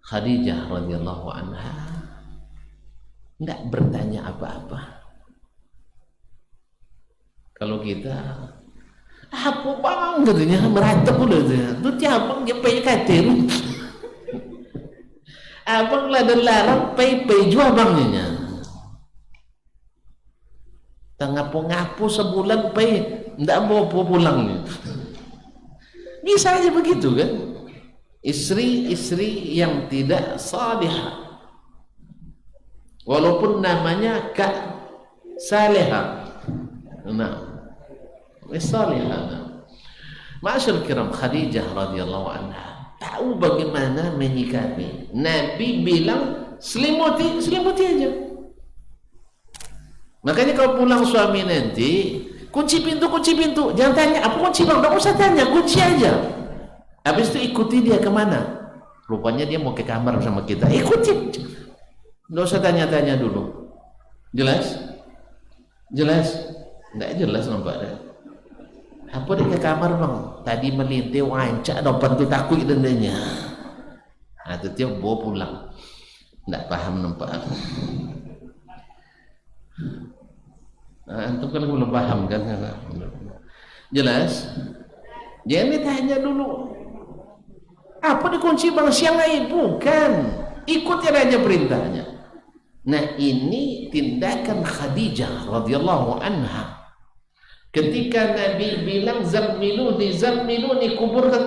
Khadijah radhiyallahu anha tidak bertanya apa-apa. Kalau kita apa bang katanya meratap udah tu tiap dia pay katir abang lah dan larang pay jual bangnya tak ngapu sebulan pay ndak mau pulang. Bisa aja begitu kan, istri yang tidak salihah walaupun namanya Kak Salihah. Salihah. Ma'asyar kiram, Khadijah radhiyallahu anha tahu bagaimana menyikapi. Nabi bilang selimuti aja. Makanya kalau pulang suami nanti kunci pintu, jangan tanya apa kunci bang, tidak usah tanya, kunci aja. Habis itu ikuti dia kemana. Rupanya dia mau ke kamar sama kita, ikuti, tidak usah tanya-tanya dulu. Jelas? Tidak jelas nampaknya. Apa dia ke kamar bang? Tadi melintir wancak dopan tu takut dendanya. Nah tu dia bawa pulang. Tak paham nampak aku. Antum kan belum paham kan? Jelas? Jangan ditanya dulu. Apa dikunci bang siang air? Bukan. Ikuti aja perintahnya. Nah ini tindakan Khadijah radhiyallahu anha. Ketika Nabi bilang zammiluni kuburkan,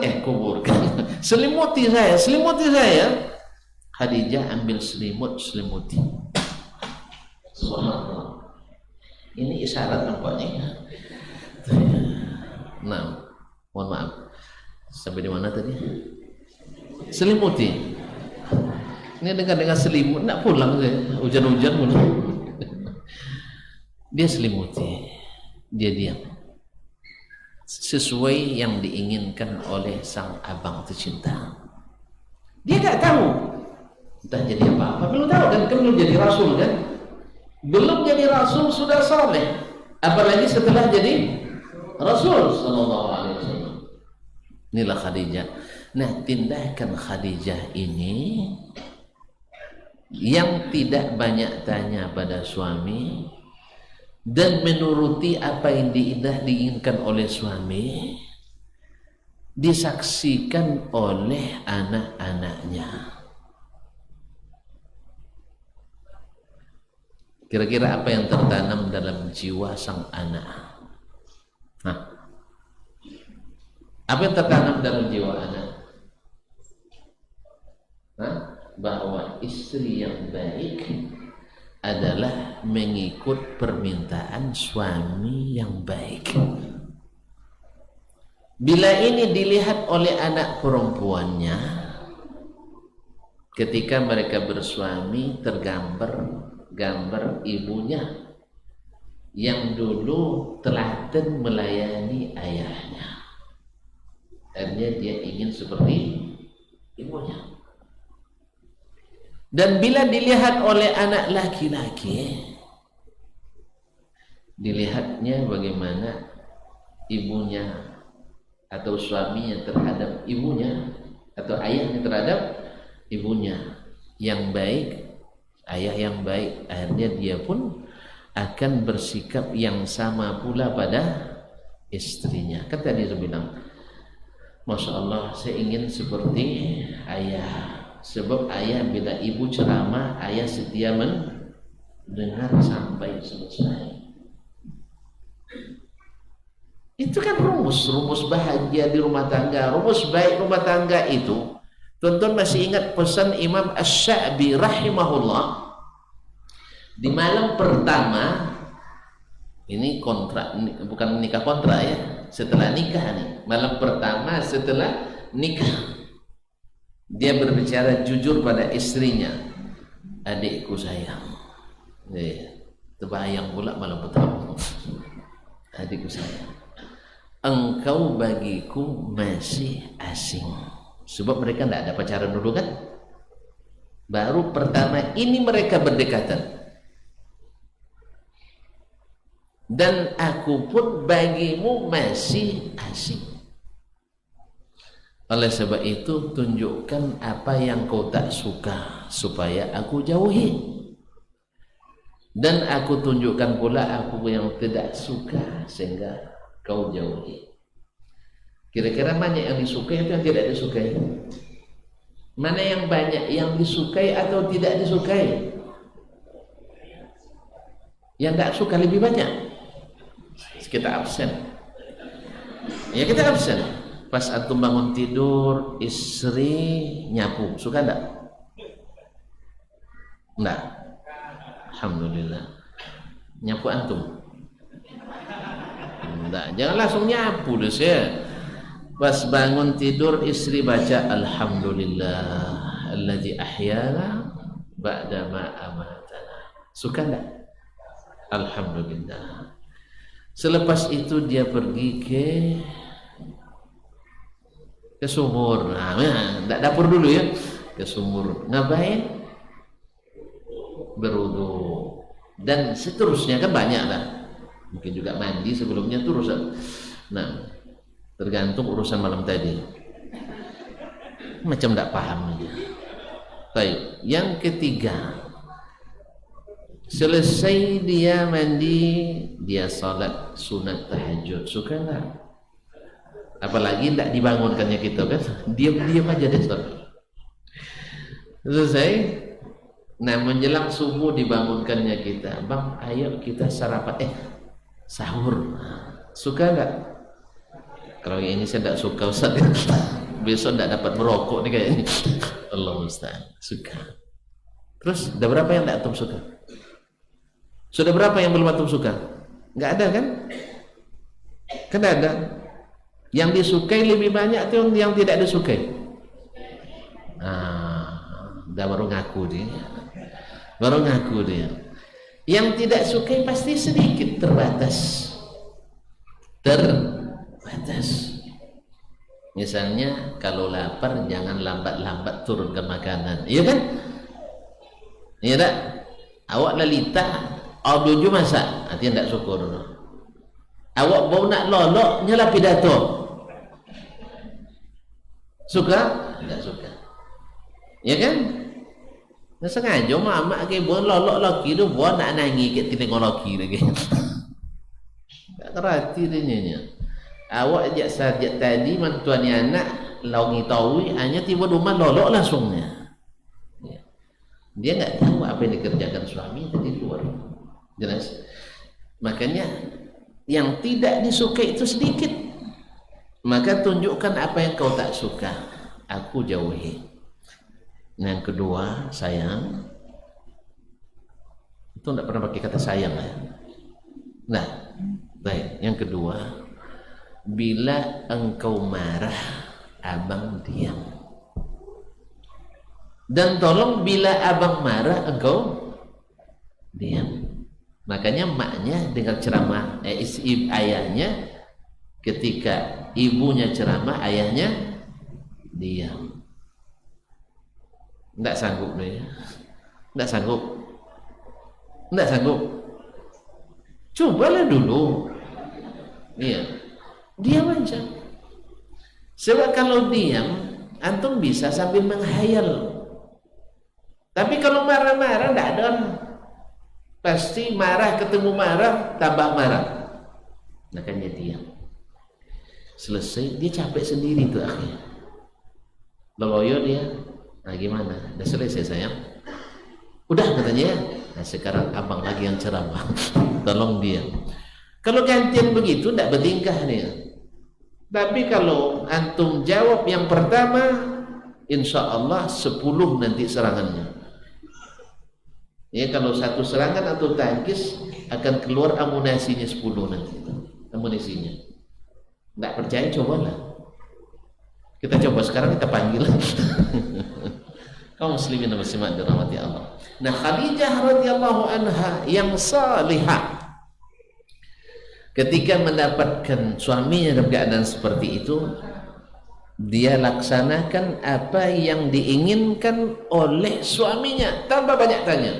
selimuti saya. Khadijah ambil selimuti. Subhanallah. Ini isyarat nampaknya. Nah, mohon maaf. Sampai di mana tadi? Selimuti. Ini dengar selimut, nak pulang saya. Hujan-hujan pula. Dia selimuti. Dia diam. Sesuai yang diinginkan oleh sang abang tercinta. Dia tak tahu. Entah jadi apa-apa. Belum tahu kan belum jadi rasul kan? Belum jadi rasul sudah saleh. Apalagi setelah jadi rasul sallallahu alaihi wasallam. Inilah Khadijah. Nah, tindakan Khadijah ini yang tidak banyak tanya pada suami dan menuruti apa yang diinginkan oleh suami, disaksikan oleh anak-anaknya. Kira-kira apa yang tertanam dalam jiwa sang anak? Apa yang tertanam dalam jiwa anak? Bahwa istri yang baik adalah mengikut permintaan suami yang baik. Bila ini dilihat oleh anak perempuannya, ketika mereka bersuami tergambar gambar ibunya yang dulu telaten melayani ayahnya. Akhirnya dia ingin seperti ibunya. Dan bila dilihat oleh anak laki-laki, dilihatnya bagaimana ibunya atau suaminya terhadap ibunya atau ayahnya terhadap ibunya yang baik, ayah yang baik, akhirnya dia pun akan bersikap yang sama pula pada istrinya. Kan tadi saya bilang, Masya Allah, saya ingin seperti ayah. Sebab ayah bila ibu ceramah, ayah setia mendengar sampai selesai. Itu kan rumus bahagia di rumah tangga, rumus baik rumah tangga itu. Tuan-tuan masih ingat pesan Imam Asy-Sya'bi rahimahullah di malam pertama, ini kontrak, bukan nikah kontrak ya, setelah nikah nih, malam pertama setelah nikah, dia berbicara jujur pada istrinya, adikku sayang, terbayang pula malam pertama, adikku sayang, engkau bagiku masih asing. Sebab mereka tidak ada pacaran dulu kan, baru pertama ini mereka berdekatan. Dan aku pun bagimu masih asing. Oleh sebab itu tunjukkan apa yang kau tak suka supaya aku jauhi, dan aku tunjukkan pula aku yang tidak suka sehingga kau jauhi. Kira-kira mana yang disukai atau yang tidak disukai? Mana yang banyak yang disukai atau tidak disukai? Yang tak suka lebih banyak. Kita absen. Ya kita absen. Pas antum bangun tidur, istri nyapu, suka enggak? Enggak. Alhamdulillah. Nyapu antum? Enggak. Jangan langsung nyapu deh ya. Pas bangun tidur, istri baca Alhamdulillah alladzi ahyana ba'da ma amatana. Suka enggak? Alhamdulillah. Selepas itu dia pergi ke sumur. Nah, enggak dapur dulu ya. Ke sumur. Ngapain? Berwudu. Dan seterusnya kan banyak lah. Mungkin juga mandi sebelumnya terus. Nah, tergantung urusan malam tadi. Macam tak paham aja. Baik, yang ketiga, selesai dia mandi, dia salat sunat tahajud. Suka tak? Apalagi tak dibangunkannya kita kan, diam-diam aja deh salat. Selesai, nah menjelang subuh dibangunkannya kita, bang ayo kita sarapan, sahur. Suka tak? Kalau yang ini saya tak suka Ustaz. Besok tak dapat merokok nih kayaknya. Allah musta'an. Suka. Terus ada berapa yang tak antum suka? Sudah berapa yang belum antum suka? Enggak ada kan? Kan ada. Yang disukai lebih banyak atau yang tidak disukai? Dah baru ngaku dia. Baru ngaku dia. Yang tidak sukai pasti sedikit, terbatas. Terbatas. Misalnya kalau lapar jangan lambat-lambat turunkan makanan, iya kan? Iya tak? Awak lalita, awak masak, artinya tak syukur. Awak bau nak lolok, nyala pidato. Suka? Tak suka. Iya kan? Nah, sengaja mak ke buat lolok laki tu buat nak nangis ke tengok laki lagi. Tak kerati dia. Awak sejak tadi mantuan anak laungi tahu hanya tiba rumah lolok langsungnya. Dia nggak tahu apa yang dikerjakan suami tadi luar. Jelas. Makanya yang tidak disukai itu sedikit. Maka tunjukkan apa yang kau tak suka. Aku jauhi. Yang kedua, sayang. Itu tidak pernah pakai kata sayang ya. Nah, baik. Yang kedua, bila engkau marah, abang diam. Dan tolong bila abang marah, engkau diam. Makanya maknya dengar ceramah ayahnya, ketika ibunya ceramah, ayahnya diam. Tidak sanggup dia. Tidak sanggup. Tidak sanggup. Cobalah dulu. Iya. Diam aja. Sebab kalau diam, antum bisa sambil menghayal. Tapi kalau marah-marah tidak ada. Pasti marah ketemu marah, tambah marah. Makanya diam. Selesai, dia capek sendiri tuh akhirnya. Leloyo dia. Nah gimana? Udah selesai sayang? Udah katanya. Nah sekarang abang lagi yang ceramah. Tolong diam. Kalau gantian begitu tidak bertingkah dia. Tapi kalau antum jawab yang pertama, insya Allah 10 nanti serangannya. Ya kalau satu serangan atau tangkis akan keluar amunisinya 10 nanti. Amunisinya. Tidak percaya cobalah. Kita coba sekarang, kita panggil. Kaum muslimin dan muslimat dirahmati Allah. Nah Khadijah radhiyallahu anha yang salihah, ketika mendapatkan suaminya dalam keadaan seperti itu, dia laksanakan apa yang diinginkan oleh suaminya tanpa banyak tanya.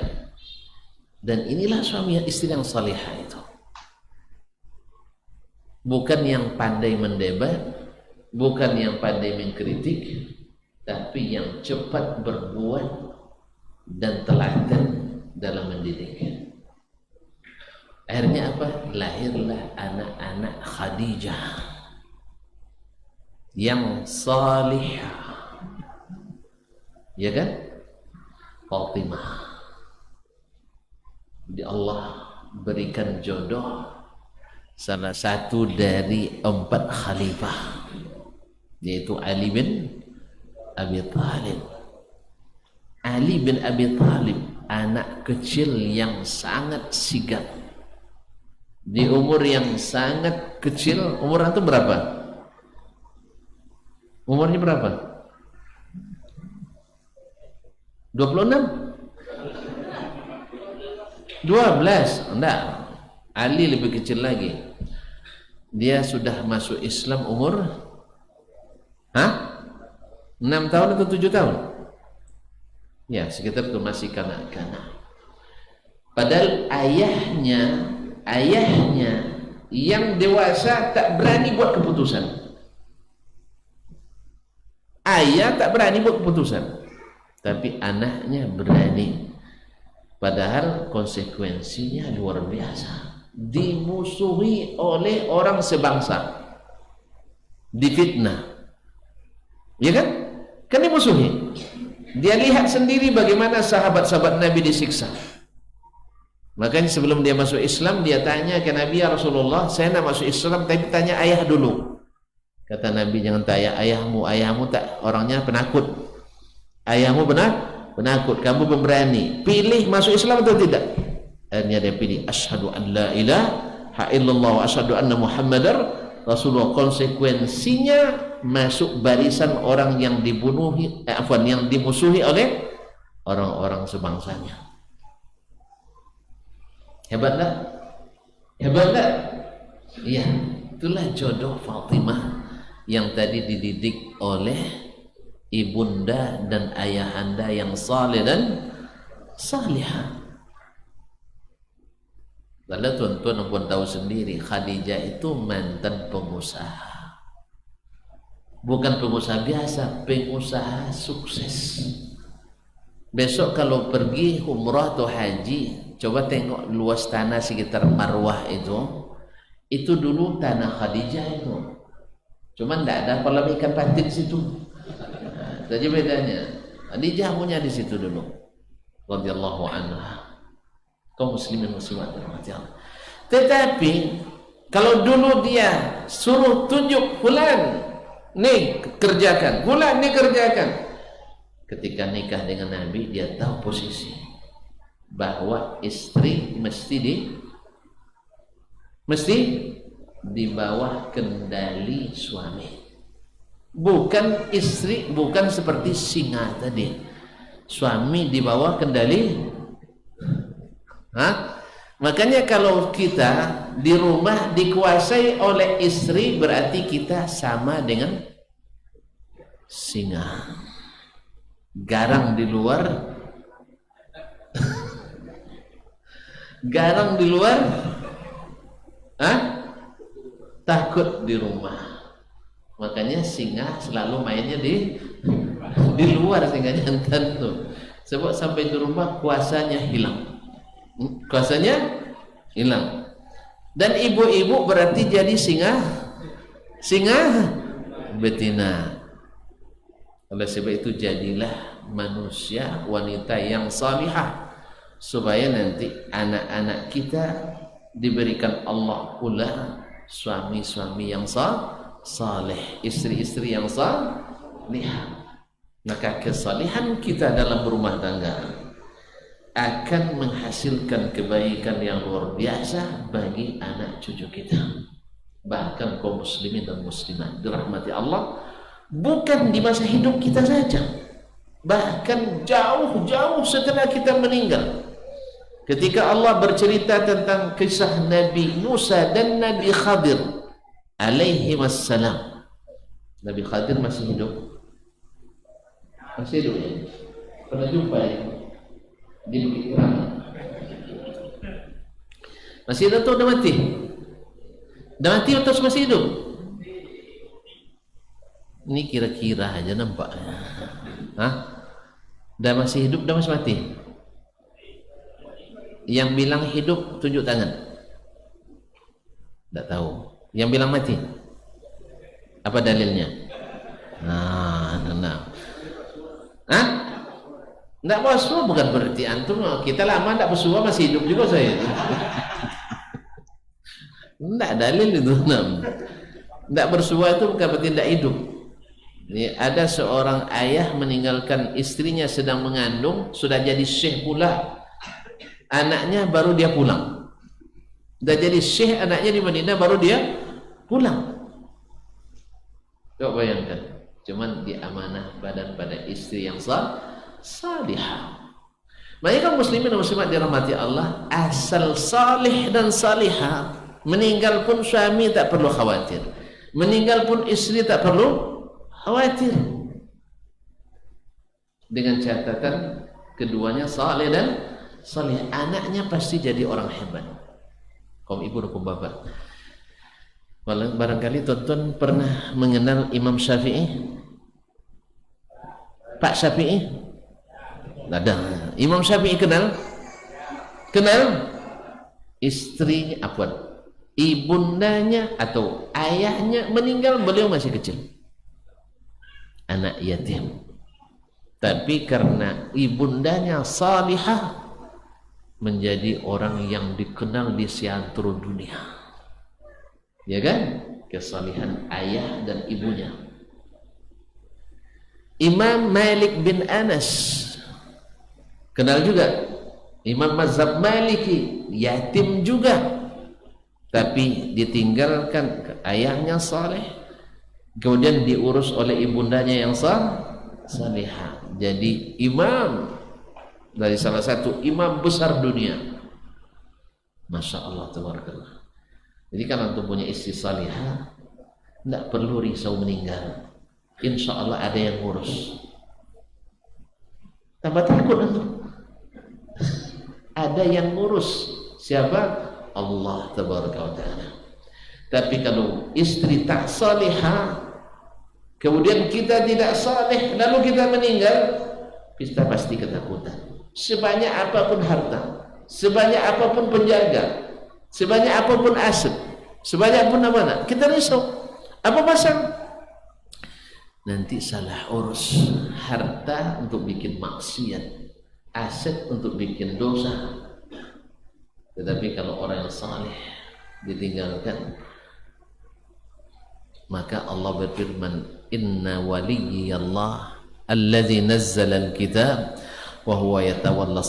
Dan inilah suami istri yang salihah itu. Bukan yang pandai mendebat, bukan yang pandai mengkritik, tapi yang cepat berbuat dan telaten dalam mendidik. Akhirnya apa? Lahirlah anak-anak Khadijah yang salihah, ya kan? Fatimah. Jadi Allah berikan jodoh salah satu dari 4 khalifah, yaitu Ali bin Abi Thalib. Ali bin Abi Thalib, anak kecil yang sangat sigap. Di umur yang sangat kecil, umur itu berapa? Umurnya berapa? 26? 12? Enggak. Ali lebih kecil lagi. Dia sudah masuk Islam umur 6 tahun atau 7 tahun? Ya, sekitar itu masih kanak-kanak. Padahal ayahnya yang dewasa tak berani buat keputusan. Ayah tak berani buat keputusan, tapi anaknya berani. Padahal konsekuensinya luar biasa. Dimusuhi oleh orang sebangsa, difitnah, ya kan? Kan dimusuhi. Dia lihat sendiri bagaimana sahabat-sahabat Nabi disiksa. Makanya sebelum dia masuk Islam, dia tanya ke Nabi, ya Rasulullah, saya nak masuk Islam tapi tanya ayah dulu. Kata Nabi, jangan tanya ayahmu. Ayahmu tak, orangnya penakut. Ayahmu penakut, kamu pemberani. Pilih masuk Islam atau tidak? Akhirnya dia pilih, asyhadu an la ilaha illallah wa asyhadu anna Muhammadar Rasulullah. Konsekuensinya masuk barisan orang yang yang dimusuhi oleh orang-orang sebangsanya. Hebat tak? Hebat tak? Iya, itulah jodoh Fatimah yang tadi dididik oleh ibunda dan ayahanda yang saleh dan salihah. Kalau tuan-tuan pun tahu sendiri, Khadijah itu mantan pengusaha. Bukan pengusaha biasa, pengusaha sukses. Besok kalau pergi umrah atau haji, coba tengok luas tanah sekitar Marwah itu dulu tanah Khadijah itu. Cuman tidak ada kolam ikan patin situ. Saja bedanya. Khadijah punya di situ dulu. Radhiyallahu anha. Kaum muslimin muslimat dirahmati Allah. Tetapi kalau dulu dia suruh tunjuk fulan, nih kerjakan, fulan nih kerjakan. Ketika nikah dengan Nabi, dia tahu posisi bahwa istri mesti di bawah kendali suami. Bukan istri, bukan seperti singa tadi. Suami di bawah kendali. Makanya kalau kita di rumah dikuasai oleh istri, berarti kita sama dengan singa. Garang di luar, garang di luar, takut di rumah. Makanya singa selalu mainnya di luar, singanya tentu. Sebab sampai di rumah kuasanya hilang. Kuasanya hilang. Dan ibu-ibu berarti jadi singa betina. Oleh sebab itu jadilah manusia wanita yang salihah, supaya nanti anak-anak kita diberikan Allah pula suami-suami yang saleh, istri-istri yang salihah. Maka kesalihan kita dalam berumah tangga akan menghasilkan kebaikan yang luar biasa bagi anak cucu kita. Bahkan kaum muslimin dan muslimat dirahmati Allah, bukan di masa hidup kita saja, bahkan jauh-jauh setelah kita meninggal. Ketika Allah bercerita tentang kisah Nabi Musa dan Nabi Khadir alaihi wassalam. Nabi Khadir masih hidup? Masih hidup ya? Pernah jumpa ya? Di Bukit Kurang. Masih hidup atau udah mati? Udah mati atau masih hidup? Ini kira-kira aja nampak. Udah masih hidup, udah masih mati? Yang bilang hidup tunjuk tangan. Tidak tahu. Yang bilang mati? Apa dalilnya? Tidak bersuah bukan berarti antum. Kita lama tidak bersuah masih hidup juga saya. Tidak dalil itu. Tidak bersuah itu bukan berarti tidak hidup. Ini ada seorang ayah meninggalkan istrinya sedang mengandung, sudah jadi syekh pula. Anaknya baru dia pulang. Sudah jadi syekh anaknya di Madinah, baru dia pulang. Coba bayangkan. Cuman diamanah badan pada istri yang salihah. Makanya kaum muslimin dan muslimat dirahmati Allah, asal salih dan salihah, meninggal pun suami tak perlu khawatir, meninggal pun istri tak perlu khawatir, dengan catatan keduanya salih dan salih. Anaknya pasti jadi orang hebat. Kaum ibu dan kaum bapak, Barangkali tuan-tuan pernah mengenal Imam Syafi'i? Pak Syafi'i? Ada. Imam Syafi'i kenal? Kenal? Istri ibundanya atau ayahnya meninggal, beliau masih kecil, anak yatim. Tapi karena ibundanya salihah, menjadi orang yang dikenal di seantero dunia, ya kan? Kesalihan ayah dan ibunya. Imam Malik bin Anas, kenal juga, Imam mazhab Maliki, yatim juga, tapi ditinggalkan ayahnya saleh, kemudian diurus oleh ibundanya yang salihah, jadi imam dari salah satu imam besar dunia. Masya Allah, tabarakallah. Jadi kalau antum punya istri salihah, tidak perlu risau meninggal, insya Allah ada yang ngurus. Tambah takut antum, ada yang ngurus. Siapa? Allah tabaraka wa ta'ala. Tapi kalau istri tak salihah, kemudian kita tidak saleh, lalu kita meninggal, kita pasti ketakutan. Sebanyak apapun harta, sebanyak apapun penjaga, sebanyak apapun aset, sebanyak pun amanah, kita risau. Apa pasal? Nanti salah urus. Harta untuk bikin maksiat, aset untuk bikin dosa. Tetapi kalau orang yang saleh ditinggalkan, maka Allah berfirman, inna waliyyallah alladzi nazzala al-kitab wa huwa yatawalla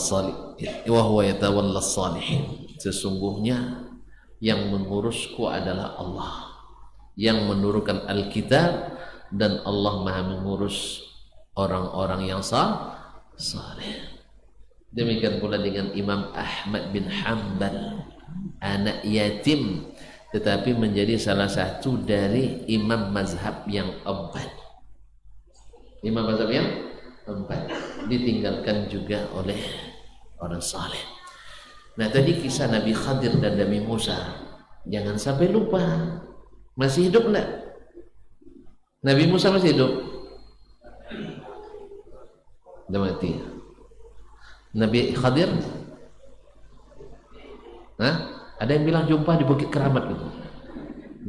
salihin. Sesungguhnya yang mengurusku adalah Allah, yang menurunkan Alkitab, dan Allah Maha mengurus orang-orang yang saleh. Demikian pula dengan Imam Ahmad bin Hanbal, anak yatim, tetapi menjadi salah satu dari imam mazhab yang empat. Imam mazhab yang empat, ditinggalkan juga oleh orang saleh. Nah, tadi kisah Nabi Khadir dan Nabi Musa, jangan sampai lupa. Masih hidup enggak? Nabi Musa masih hidup? Sudah mati. Nabi Khadir? Nah, ada yang bilang jumpa di Bukit Keramat gitu.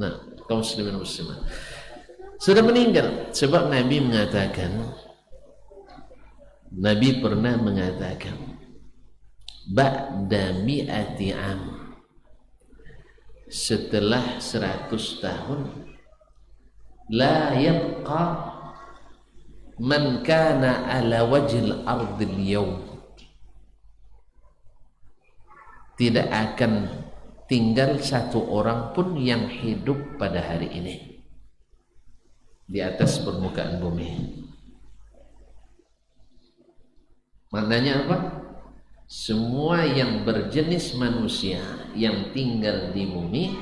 Nah, kaum muslimin muslimat sudah meninggal. Sebab Nabi mengatakan, Nabi pernah mengatakan, ba'da mi'ati am, setelah 100 tahun, la yabqa man kana ala wajhil ardil yawm, tidak akan tinggal satu orang pun yang hidup pada hari ini di atas permukaan bumi. Maknanya apa? Semua yang berjenis manusia yang tinggal di bumi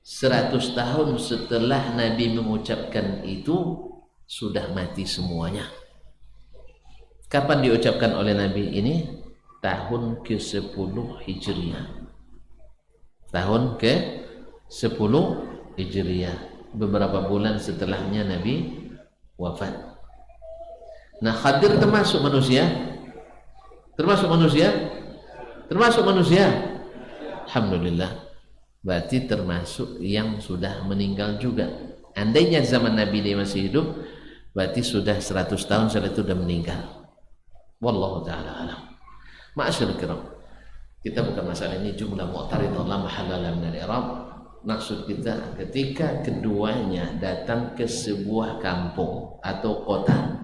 100 tahun setelah Nabi mengucapkan itu sudah mati semuanya. Kapan diucapkan oleh Nabi ini? Tahun ke-10 Hijriah. Tahun ke-10 Hijriah, beberapa bulan setelahnya Nabi wafat. Nah, Khadir termasuk manusia? Termasuk manusia? Termasuk manusia? Alhamdulillah. Berarti termasuk yang sudah meninggal juga. Andainya zaman Nabi dia masih hidup, berarti sudah 100 tahun setelah itu sudah meninggal. Wallahu ta'ala alam. Ma'asyarul kiram, kita bukan masalah ini jumlah mu'tarid Allah mahalalah min al-i'rab. Maksud kita ketika keduanya datang ke sebuah kampung atau kota,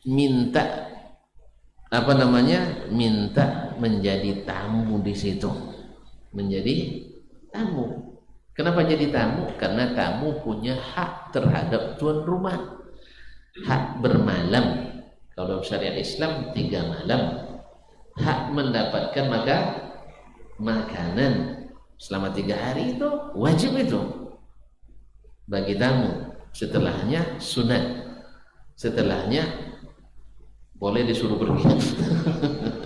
minta minta menjadi tamu di situ, menjadi tamu. Kenapa jadi tamu? Karena tamu punya hak terhadap tuan rumah, hak bermalam. Kalau syariat Islam 3 malam, hak mendapatkan makanan selama 3 hari, itu wajib itu bagi tamu. Setelahnya sunat, setelahnya boleh disuruh pergi.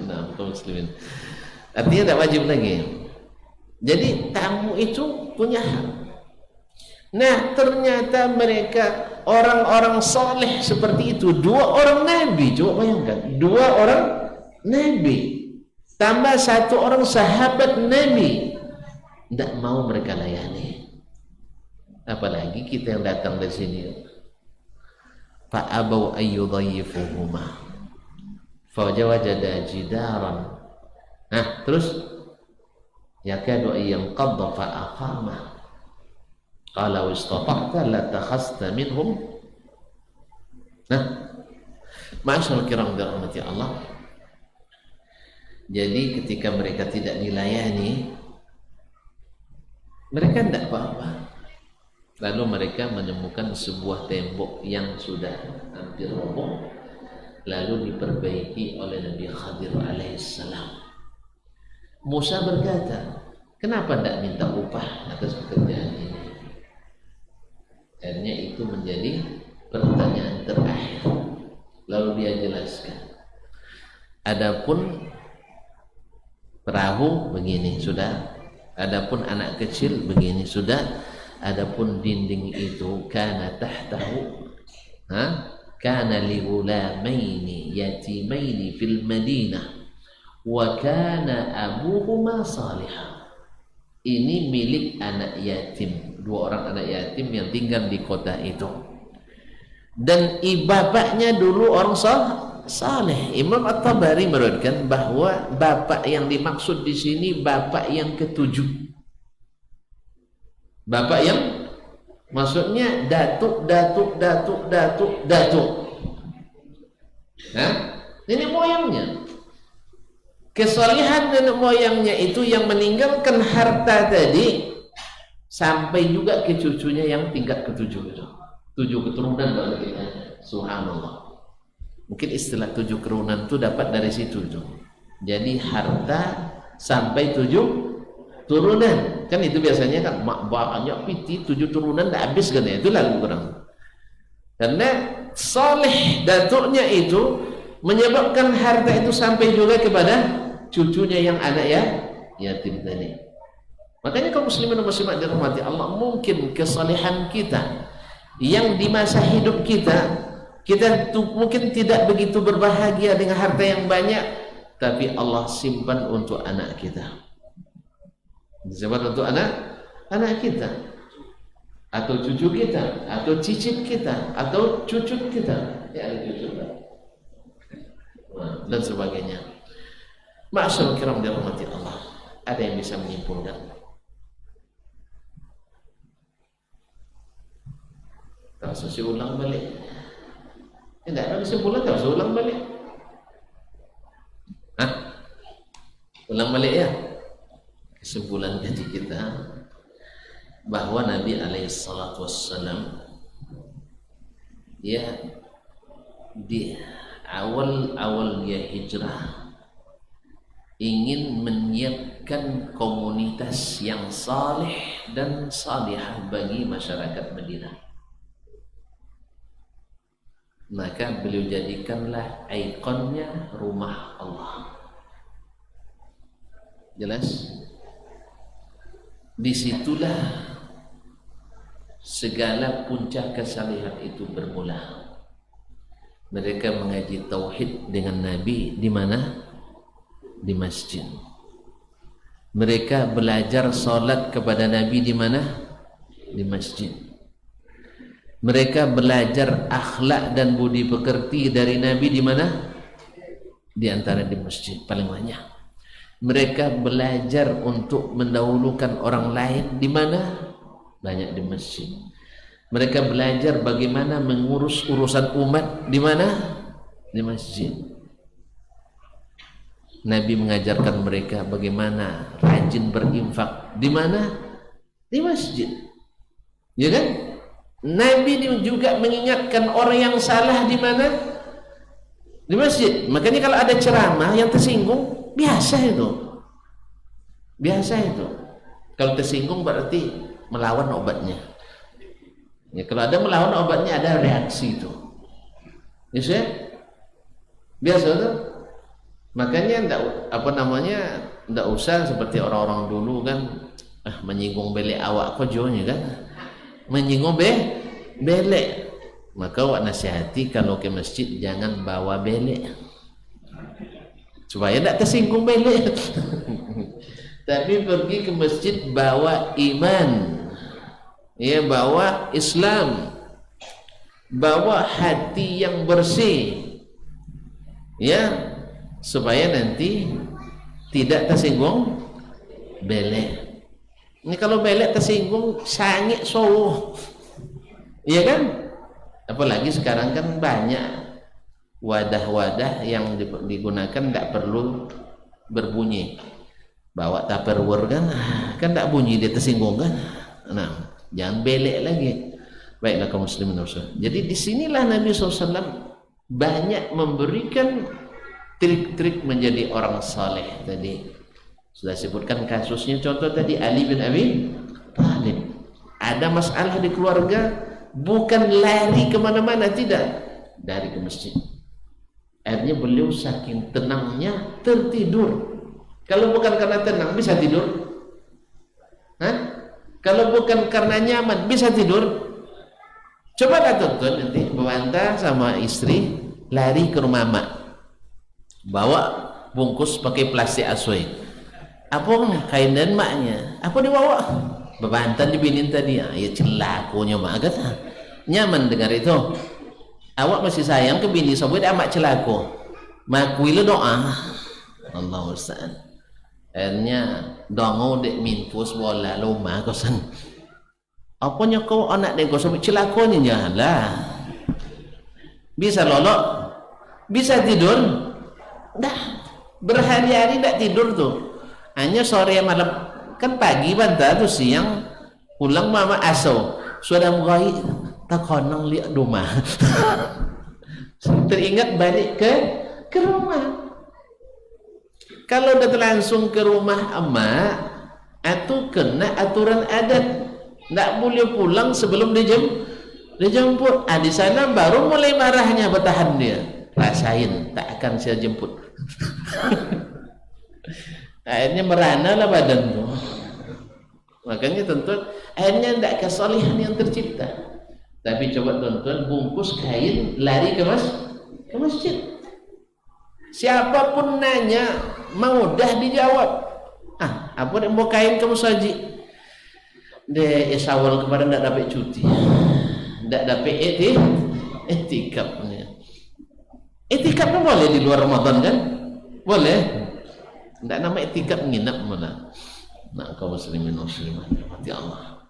Nah, kaum muslimin, artinya tak wajib lagi. Jadi tamu itu punya hak. Nah, ternyata mereka orang-orang soleh seperti itu, 2 orang nabi. Coba bayangkan, 2 orang nabi tambah 1 orang sahabat nabi, tidak mau mereka layani. Apalagi kita yang datang dari sini, fa abau ayyudhayyifuhuma fawajada jidaran. Nah, terus yakadu ayyanqadha fa aqama qala wastata'ta la takhasta minhum. Nah, ma'asyarul kiram dirahmati Allah. Jadi ketika mereka tidak dilayani, mereka tidak apa-apa. Lalu mereka menemukan sebuah tembok yang sudah hampir roboh, lalu diperbaiki oleh Nabi Khadir alaihissalam. Musa berkata, kenapa tidak minta upah atas pekerjaan ini? Akhirnya itu menjadi pertanyaan terakhir. Lalu dia jelaskan, adapun perahu begini sudah, adapun anak kecil begini sudah, adapun dinding itu kana tahtahu kana li ghulamaini yatimaini fil Madinah wa kana abuhuma salihah. Ini milik anak yatim, 2 orang anak yatim yang tinggal di kota itu, dan bapaknya dulu orang saleh. Imam At-Tabari meriwayatkan bahwa bapak yang dimaksud di sini bapak yang ke-7. Bapak yang maksudnya datuk. Nah, ini moyangnya. Kesalihan nenek moyangnya itu yang meninggalkan harta tadi sampai juga ke cucunya yang tingkat ke-7 itu. 7 keturunan kalau kita. Subhanallah. Mungkin istilah 7 keturunan itu dapat dari situ itu. Jadi harta sampai 7 turunan. Kan itu biasanya kan banyak piti 7 turunan tidak habis kan ya. Itu lalu kurang. Karena soleh datuknya itu menyebabkan harta itu sampai juga kepada cucunya yang anak yatim tadi. Makanya kaum muslimin dan muslimat dirahmati Allah, mungkin kesalehan kita yang di masa hidup kita mungkin tidak begitu berbahagia dengan harta yang banyak, tapi Allah simpan untuk anak kita, simpan untuk anak kita, atau cucu kita, atau cicit kita, atau cucu kita, ya cucu dan sebagainya. Ma'asyarul kiram dirahmati Allah, ada yang bisa menyimpulkan? Tak usah ulang balik. Tidak ada kesimpulan, tak usah ulang balik. Ulang balik ya. Kesimpulan dari kita bahwa Nabi alaihissalatu wassalam ya di awal dia hijrah ingin menyiapkan komunitas yang saleh dan salihah bagi masyarakat Madinah. Maka beliau jadikanlah ikonnya rumah Allah. Jelas? Disitulah segala puncak kesalihan itu bermula. Mereka mengaji tauhid dengan Nabi di mana? Di masjid. Mereka belajar salat kepada Nabi di mana? Di masjid. Mereka belajar akhlak dan budi pekerti dari Nabi di mana? Di antara di masjid paling banyak. Mereka belajar untuk mendahulukan orang lain di mana? Banyak di masjid. Mereka belajar bagaimana mengurus urusan umat di mana? Di masjid. Nabi mengajarkan mereka bagaimana rajin berinfak di mana? Di masjid. Ya kan? Nabi juga mengingatkan orang yang salah di mana? Di masjid. Makanya kalau ada ceramah yang tersinggung, biasa itu. Biasa itu. Kalau tersinggung berarti melawan obatnya. Ya, kalau ada melawan obatnya ada reaksi itu. Ya, biasa itu. Makanya enggak usah seperti orang-orang dulu kan menyinggung beli awak kojonya kan. menyinggung belek. Maka awak nasihati kalau ke masjid jangan bawa belek supaya tidak tersinggung belek. Tapi pergi ke masjid bawa iman, ya, bawa Islam, bawa hati yang bersih, ya, supaya nanti tidak tersinggung belek. Ini kalau belek tersinggung sangit sowo, iya kan? Apalagi sekarang kan banyak wadah-wadah yang digunakan tidak perlu berbunyi. Bawa tupperware kan tak bunyi dia tersinggung kan. Nah, jangan belek lagi. Baiklah kaum muslimin rasul. Jadi disinilah Nabi SAW banyak memberikan trik-trik menjadi orang saleh. Tadi sudah sebutkan kasusnya, contoh tadi Ali bin Abi Thalib. Ada masalah di keluarga, bukan lari kemana-mana, tidak, dari ke masjid. Akhirnya beliau saking tenangnya tertidur. Kalau bukan karena tenang bisa tidur? Hah? Kalau bukan karena nyaman bisa tidur? Coba lah tonton nanti membantah sama istri lari ke rumah mak, bawa bungkus pakai plastik asoi. Apa kain dan maknya? Apa dibawa? Bebantan di binin tadi. Ya celakunya mak kata. Nyaman dengar itu. Awak masih sayang ke bini sebut amat celaku. Makui lu doa. Allah Ustaz. Akhirnya dongo dek minfus bola loma kosan. Apanya kau anak dek kau sampai celakunya janganlah. Bisa lolok, bisa tidur, dah berhari-hari tak tidur tuh. Hanya sore malam, kan pagi bantah tuh siang pulang mama aso sudah mulai tak konang lihat rumah. Teringat balik ke rumah. Kalau udah langsung ke rumah emak, atau kena aturan adat, tidak boleh pulang sebelum dijemput. Di sana baru mulai marahnya, bertahan dia. Rasain, tak akan saya jemput. Akhirnya merana lah badan tuh. Makanya tonton, akhirnya tidak kesalihan yang tercipta. Tapi coba tonton, bungkus kain, lari ke masjid. Siapapun nanya, mudah dijawab. Apa yang mau kain kamu saji? Dek isawal kemarin tidak dapat cuti, tidak dapat etikap. Etikap kan boleh di luar Ramadan kan? Boleh. Tidak nama etikap nginap mana? Nak kaum muslimin muslimat rahmati Allah.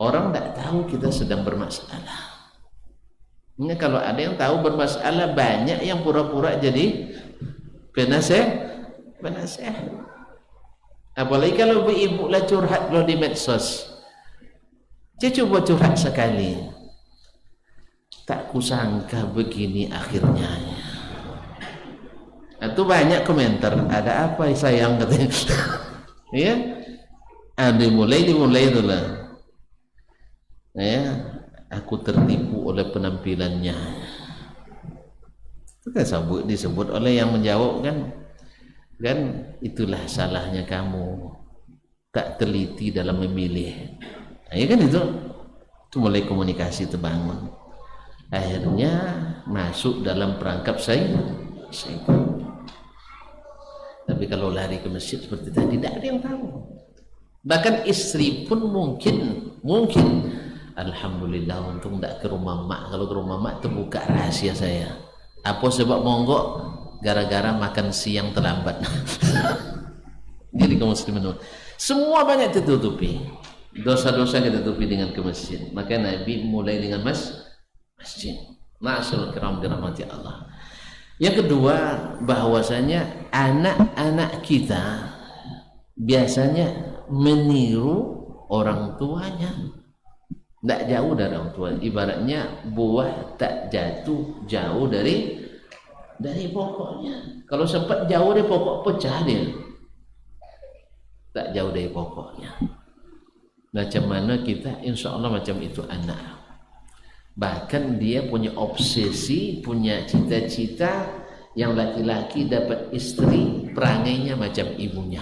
Orang tidak tahu kita sedang bermasalah. Ini kalau ada yang tahu bermasalah, banyak yang pura-pura jadi penasehat. Apalagi kalau ibu lah curhat lo di medsos. Dia coba curhat sekali. Tak kusangka begini akhirnya. Itu banyak komentar. Ada apa sayang katanya? Ya, dimulai itulah. Ya, aku tertipu oleh penampilannya. Itu kan disebut oleh yang menjawab kan itulah salahnya kamu, tak teliti dalam memilih. Ya kan itu mulai komunikasi terbangun. Akhirnya masuk dalam perangkap saya. Tapi kalau lari ke masjid seperti tadi, tidak ada yang tahu. Bahkan istri pun mungkin alhamdulillah untung tidak ke rumah mak. Kalau ke rumah mak terbuka rahasia saya. Apa sebab monggok? Gara-gara makan siang terlambat. Jadi kaum muslimin semua banyak tertutupi. Dosa-dosa kita tutupi dengan ke masjid. Maka Nabi mulai dengan masjid. Ma'asyiral kiram dirahmati Allah. Yang kedua, bahwasanya anak-anak kita biasanya meniru orang tuanya. Tidak jauh dari orang tua. Ibaratnya buah tak jatuh jauh dari pokoknya. Kalau sempat jauh dari pokok, pecah dia. Tak jauh dari pokoknya. Macam mana kita, insya Allah macam itu anak. Bahkan dia punya obsesi, punya cita-cita yang laki-laki dapat istri perangainya macam ibunya.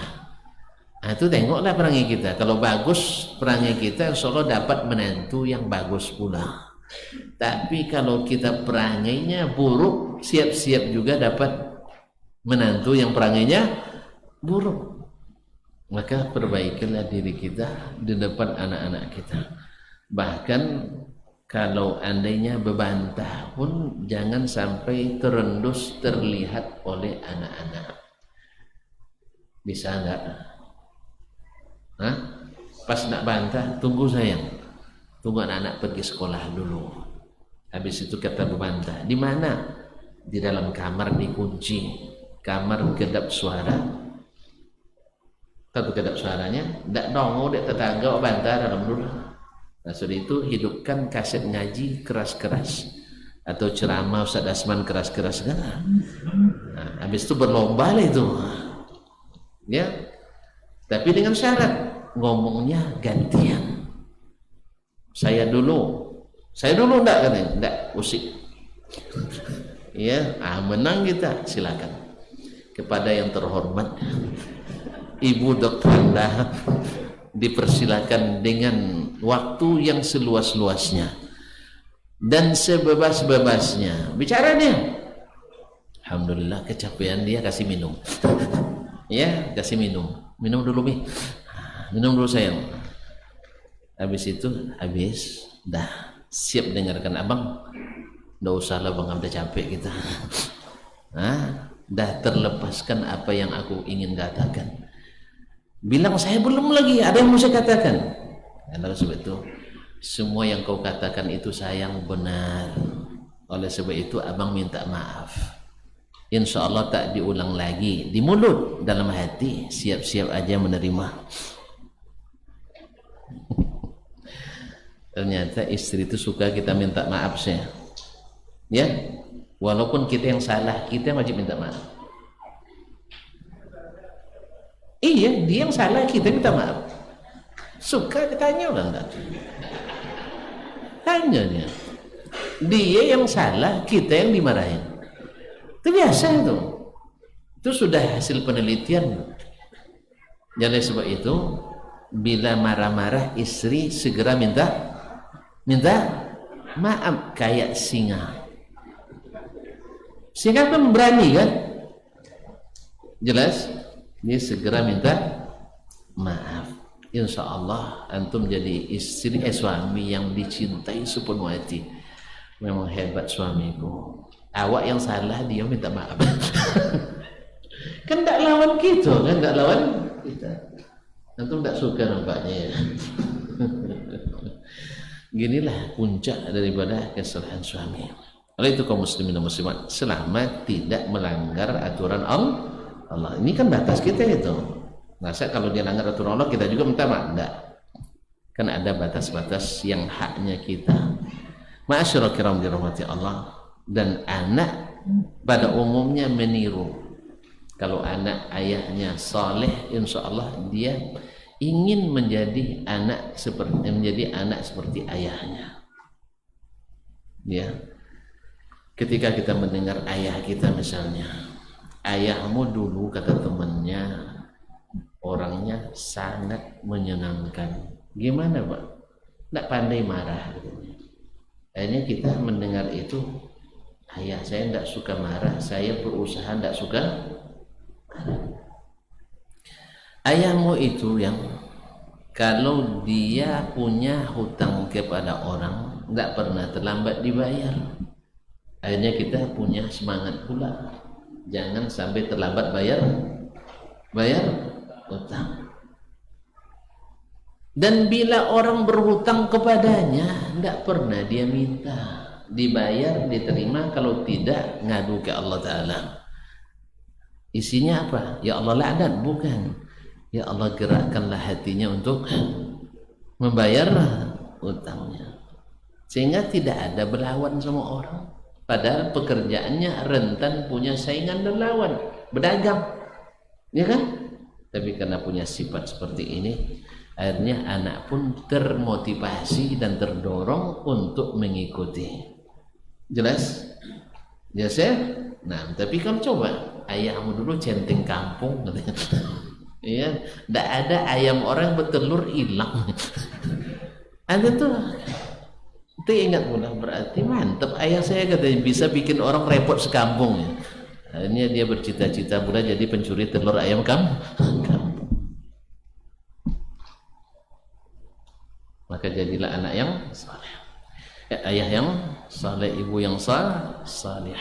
Nah, itu tengoklah perangai kita. Kalau bagus perangai kita, insya Allah dapat menantu yang bagus pula. Tapi kalau kita perangainya buruk, siap-siap juga dapat menantu yang perangainya buruk. Maka perbaikilah diri kita di depan anak-anak kita. Bahkan kalau andainya bebantah pun jangan sampai terendus terlihat oleh anak-anak. Bisa enggak? Hah? Pas nak bantah, tunggu sayang. Tunggu anak-anak pergi sekolah dulu. Habis itu kata bebantah, di mana? Di dalam kamar dikunci. Kamar kedap suara. Tahu kedap suaranya? Ndak nongol dek tetangga bantah dalam dulu. Nah, sudah itu hidupkan kaset ngaji keras-keras atau ceramah Ustaz Asman keras-keras kan? Nah, habis itu berlomba lah itu. Ya. Tapi dengan syarat ngomongnya gantian. Saya dulu enggak katanya, enggak usik. Ya, menang kita, silakan. Kepada yang terhormat Ibu Dr. Anda dipersilakan dengan waktu yang seluas-luasnya dan sebebas-bebasnya. Bicara dia. Alhamdulillah kecapean dia, kasih minum. Ya, kasih minum. Minum dulu Mi. Minum dulu sayang. Habis itu dah siap dengarkan abang. Nggak usah lah bang, udah capek kita. Dah terlepaskan apa yang aku ingin katakan. Bilang saya belum lagi, ada yang mau saya katakan. Karena sebab itu semua yang kau katakan itu sayang benar. Oleh sebab itu abang minta maaf. Insya Allah tak diulang lagi. Di mulut, dalam hati siap-siap aja menerima. Ternyata istri itu suka kita minta maaf saya. Ya, walaupun kita yang salah, kita wajib minta maaf. Iya, dia yang salah, kita minta maaf. Suka ditanya orang tak? Tanya dia. Dia yang salah, kita yang dimarahin. Itu biasa itu. Itu sudah hasil penelitian. Jadi sebab itu, bila marah-marah istri segera minta maaf kayak singa. Singa kan berani kan? Jelas? Dia segera minta maaf. Insya Allah antum jadi istri suami yang dicintai sepenuh hati. Memang hebat suamiku. Awak yang salah, dia minta maaf. Kan tak lawan kita, kan tak lawan kita. Antum tak suka nampaknya ya. Ginilah puncak daripada kesalahan suami. Oleh itu kaum muslimin dan muslimat, selama tidak melanggar aturan Allah. Ini kan batas kita itu. Masa kalau dia langgar aturan Allah kita juga minta maaf? Enggak. Kan ada batas-batas yang haknya kita. Ma'asyiral kiram dirahmati Allah. Dan anak pada umumnya meniru. Kalau anak ayahnya saleh, insya Allah dia ingin menjadi anak seperti ayahnya. Ya. Ketika kita mendengar ayah kita misalnya, ayahmu dulu kata temannya orangnya sangat menyenangkan. Gimana Pak? Tidak pandai marah. Akhirnya kita mendengar itu, ayah saya tidak suka marah, saya berusaha tidak suka marah. Ayahmu itu yang kalau dia punya hutang kepada orang tidak pernah terlambat dibayar. Akhirnya kita punya semangat pula, jangan sampai terlambat bayar hutang. Dan bila orang berhutang kepadanya, tidak pernah dia minta dibayar, diterima. Kalau tidak, ngadu ke Allah Ta'ala. Isinya apa? Ya Allah laknat? Bukan. Ya Allah gerakkanlah hatinya untuk membayar hutangnya, sehingga tidak ada berlawan sama orang. Padahal pekerjaannya rentan punya saingan dan lawan, berdagang, ya kan? Tapi karena punya sifat seperti ini, akhirnya anak pun termotivasi dan terdorong untuk mengikuti. Jelas? Jelas ya? Nah, tapi kamu coba ayahmu dulu centeng kampung, katanya. Iya, tidak ada ayam orang bertelur hilang. Ada tuh, itu ingat pula, berarti mantap ayah saya katanya bisa bikin orang repot sekampung ya. Akhirnya dia bercita-cita pula jadi pencuri telur ayam kampung. Maka jadilah anak yang saleh, ayah yang saleh, ibu yang saleh.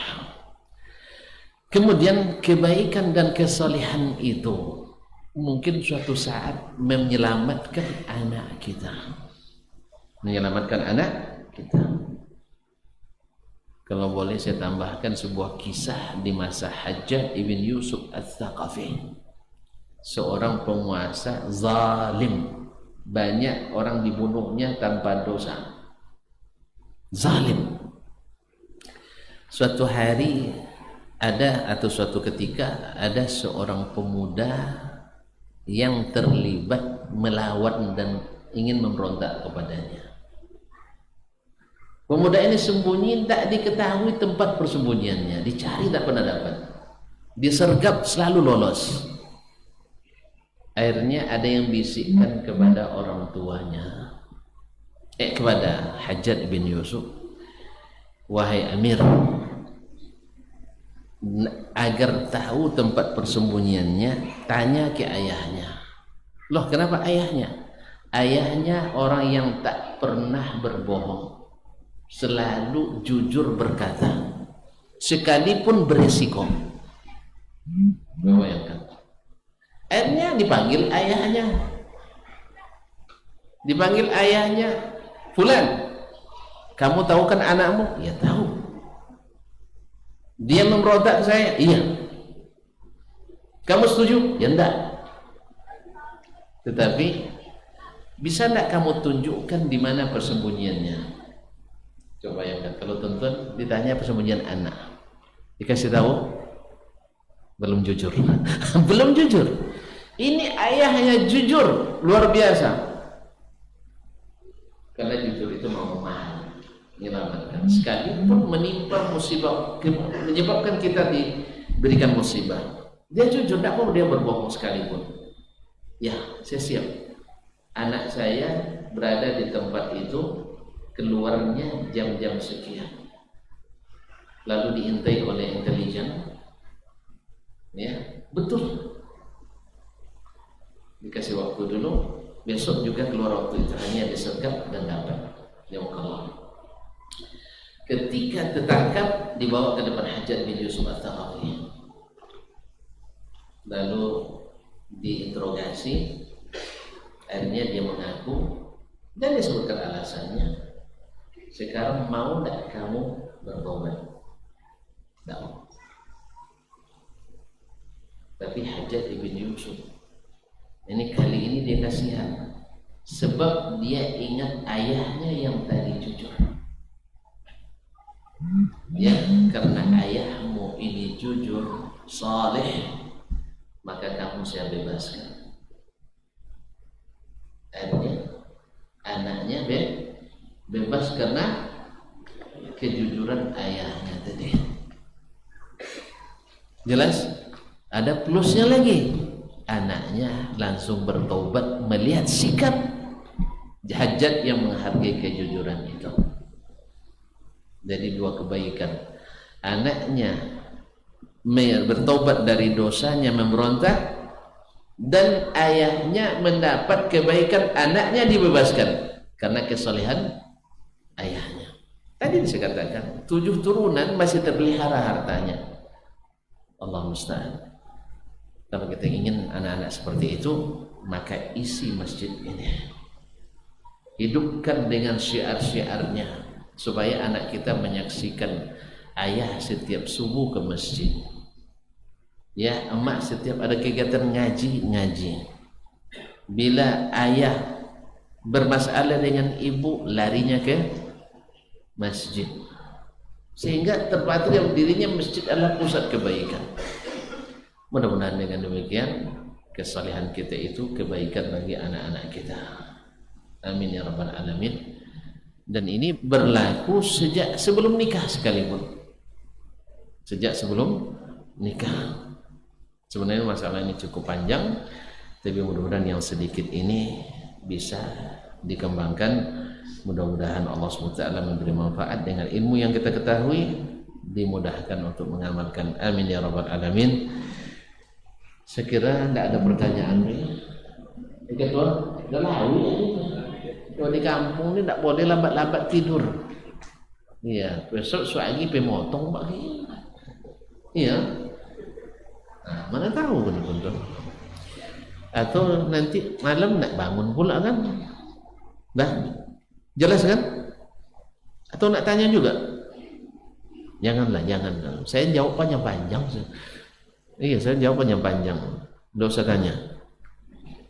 Kemudian kebaikan dan kesalehan itu mungkin suatu saat menyelamatkan anak kita, Kalau boleh saya tambahkan sebuah kisah di masa Hajjaj ibn Yusuf Ats-Tsaqafi, seorang penguasa zalim, banyak orang dibunuhnya tanpa dosa, zalim. Suatu hari atau suatu ketika ada seorang pemuda yang terlibat melawan dan ingin memberontak kepadanya. Pemuda ini sembunyi, tak diketahui tempat persembunyiannya, dicari tak pernah dapat, disergap selalu lolos. Akhirnya ada yang bisikkan kepada orang tuanya, kepada Hajjaj bin Yusuf, wahai Amir, agar tahu tempat persembunyiannya, tanya ke ayahnya. Loh, kenapa ayahnya? Ayahnya orang yang tak pernah berbohong, selalu jujur berkata, sekalipun beresiko. Bayangkan. Akhirnya dipanggil ayahnya. Fulan, kamu tahu kan anakmu? Ya tahu. Dia memberontak saya? Iya. Kamu setuju? Ya enggak. Tetapi bisa enggak kamu tunjukkan di mana persembunyiannya? Coba ya, kalau tonton ditanya persembunyian anak, dikasih tahu belum jujur. Belum jujur. Ini ayahnya jujur luar biasa. Karena jujur itu mau mahal, menyelamatkan. Sekalipun menimpa musibah, menyebabkan kita diberikan musibah, dia jujur, tidak mau dia berbohong sekalipun. Ya, saya siap. Anak saya berada di tempat itu, keluarnya jam-jam sekian, lalu diintai oleh intelijen. Ya, betul. Dikasih waktu dulu, besok juga keluar waktu itu, hanya disergap dan dapat. Ya Allah. Ketika tertangkap, dibawa ke depan Hajjaj bin Yusuf Ats-Tsaqafi, lalu diinterogasi. Akhirnya dia mengaku dan disebutkan alasannya. Sekarang mau tidak kamu bertobat? Tidak mau. Tapi Hajjaj bin Yusuf ini kali ini dia kasihan, sebab dia ingat ayahnya yang tadi jujur. Ya, karena ayahmu ini jujur, saleh, maka kamu saya bebaskan. Akhirnya anaknya bebas karena kejujuran ayahnya tadi. Jelas? Ada plusnya lagi, anaknya langsung bertobat melihat sikap Hajjaj yang menghargai kejujuran itu. Jadi dua kebaikan, anaknya bertobat dari dosanya memberontak, dan ayahnya mendapat kebaikan, anaknya dibebaskan karena kesalehan ayahnya. Tadi saya katakan 7 turunan masih terpelihara hartanya. Allah musta'an. Kalau kita ingin anak-anak seperti itu, maka isi masjid ini, hidupkan dengan syiar-syiarnya, supaya anak kita menyaksikan ayah setiap subuh ke masjid, ya, emak setiap ada kegiatan ngaji. Bila ayah bermasalah dengan ibu, larinya ke masjid, sehingga terpatri dirinya masjid adalah pusat kebaikan. Mudah-mudahan dengan demikian kesalehan kita itu kebaikan bagi anak-anak kita. Amin ya rabbal alamin. Dan ini berlaku sejak sebelum nikah sekalipun. Sejak sebelum nikah. Sebenarnya masalah ini cukup panjang, Tapi mudah-mudahan yang sedikit ini bisa dikembangkan. Mudah-mudahan Allah SWT memberi manfaat dengan ilmu yang kita ketahui, dimudahkan untuk mengamalkan. Amin ya rabbal alamin. Sekira tidak ada pertanyaan ni. Ketua, dah lalu kalau di kampung ni tak boleh lambat-lambat tidur. Iya, besok suagi pemotong bagi. Iya. Nah, mana tahu betul-betul. Atau nanti malam nak bangun pula kan? Dah jelas kan? Atau nak tanya juga? Janganlah, jangan. Saya jawab panjang-panjang. Iya, saya jawab panjang-panjang. Tidak usah tanya.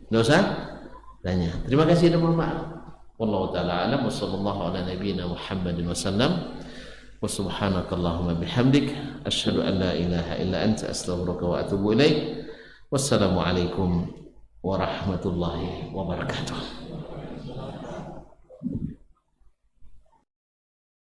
Tidak usah tanya. Terima kasih dan mohon maaf. Wallahu ta'ala alam wa sallallahu ala nabiyyina Muhammadin wa sallam. Wa subhanakallahumma bihamdik asyhadu an la ilaha illa anta astaghfiruka wa atubu ilaik. Wassalamualaikum warahmatullahi wabarakatuh.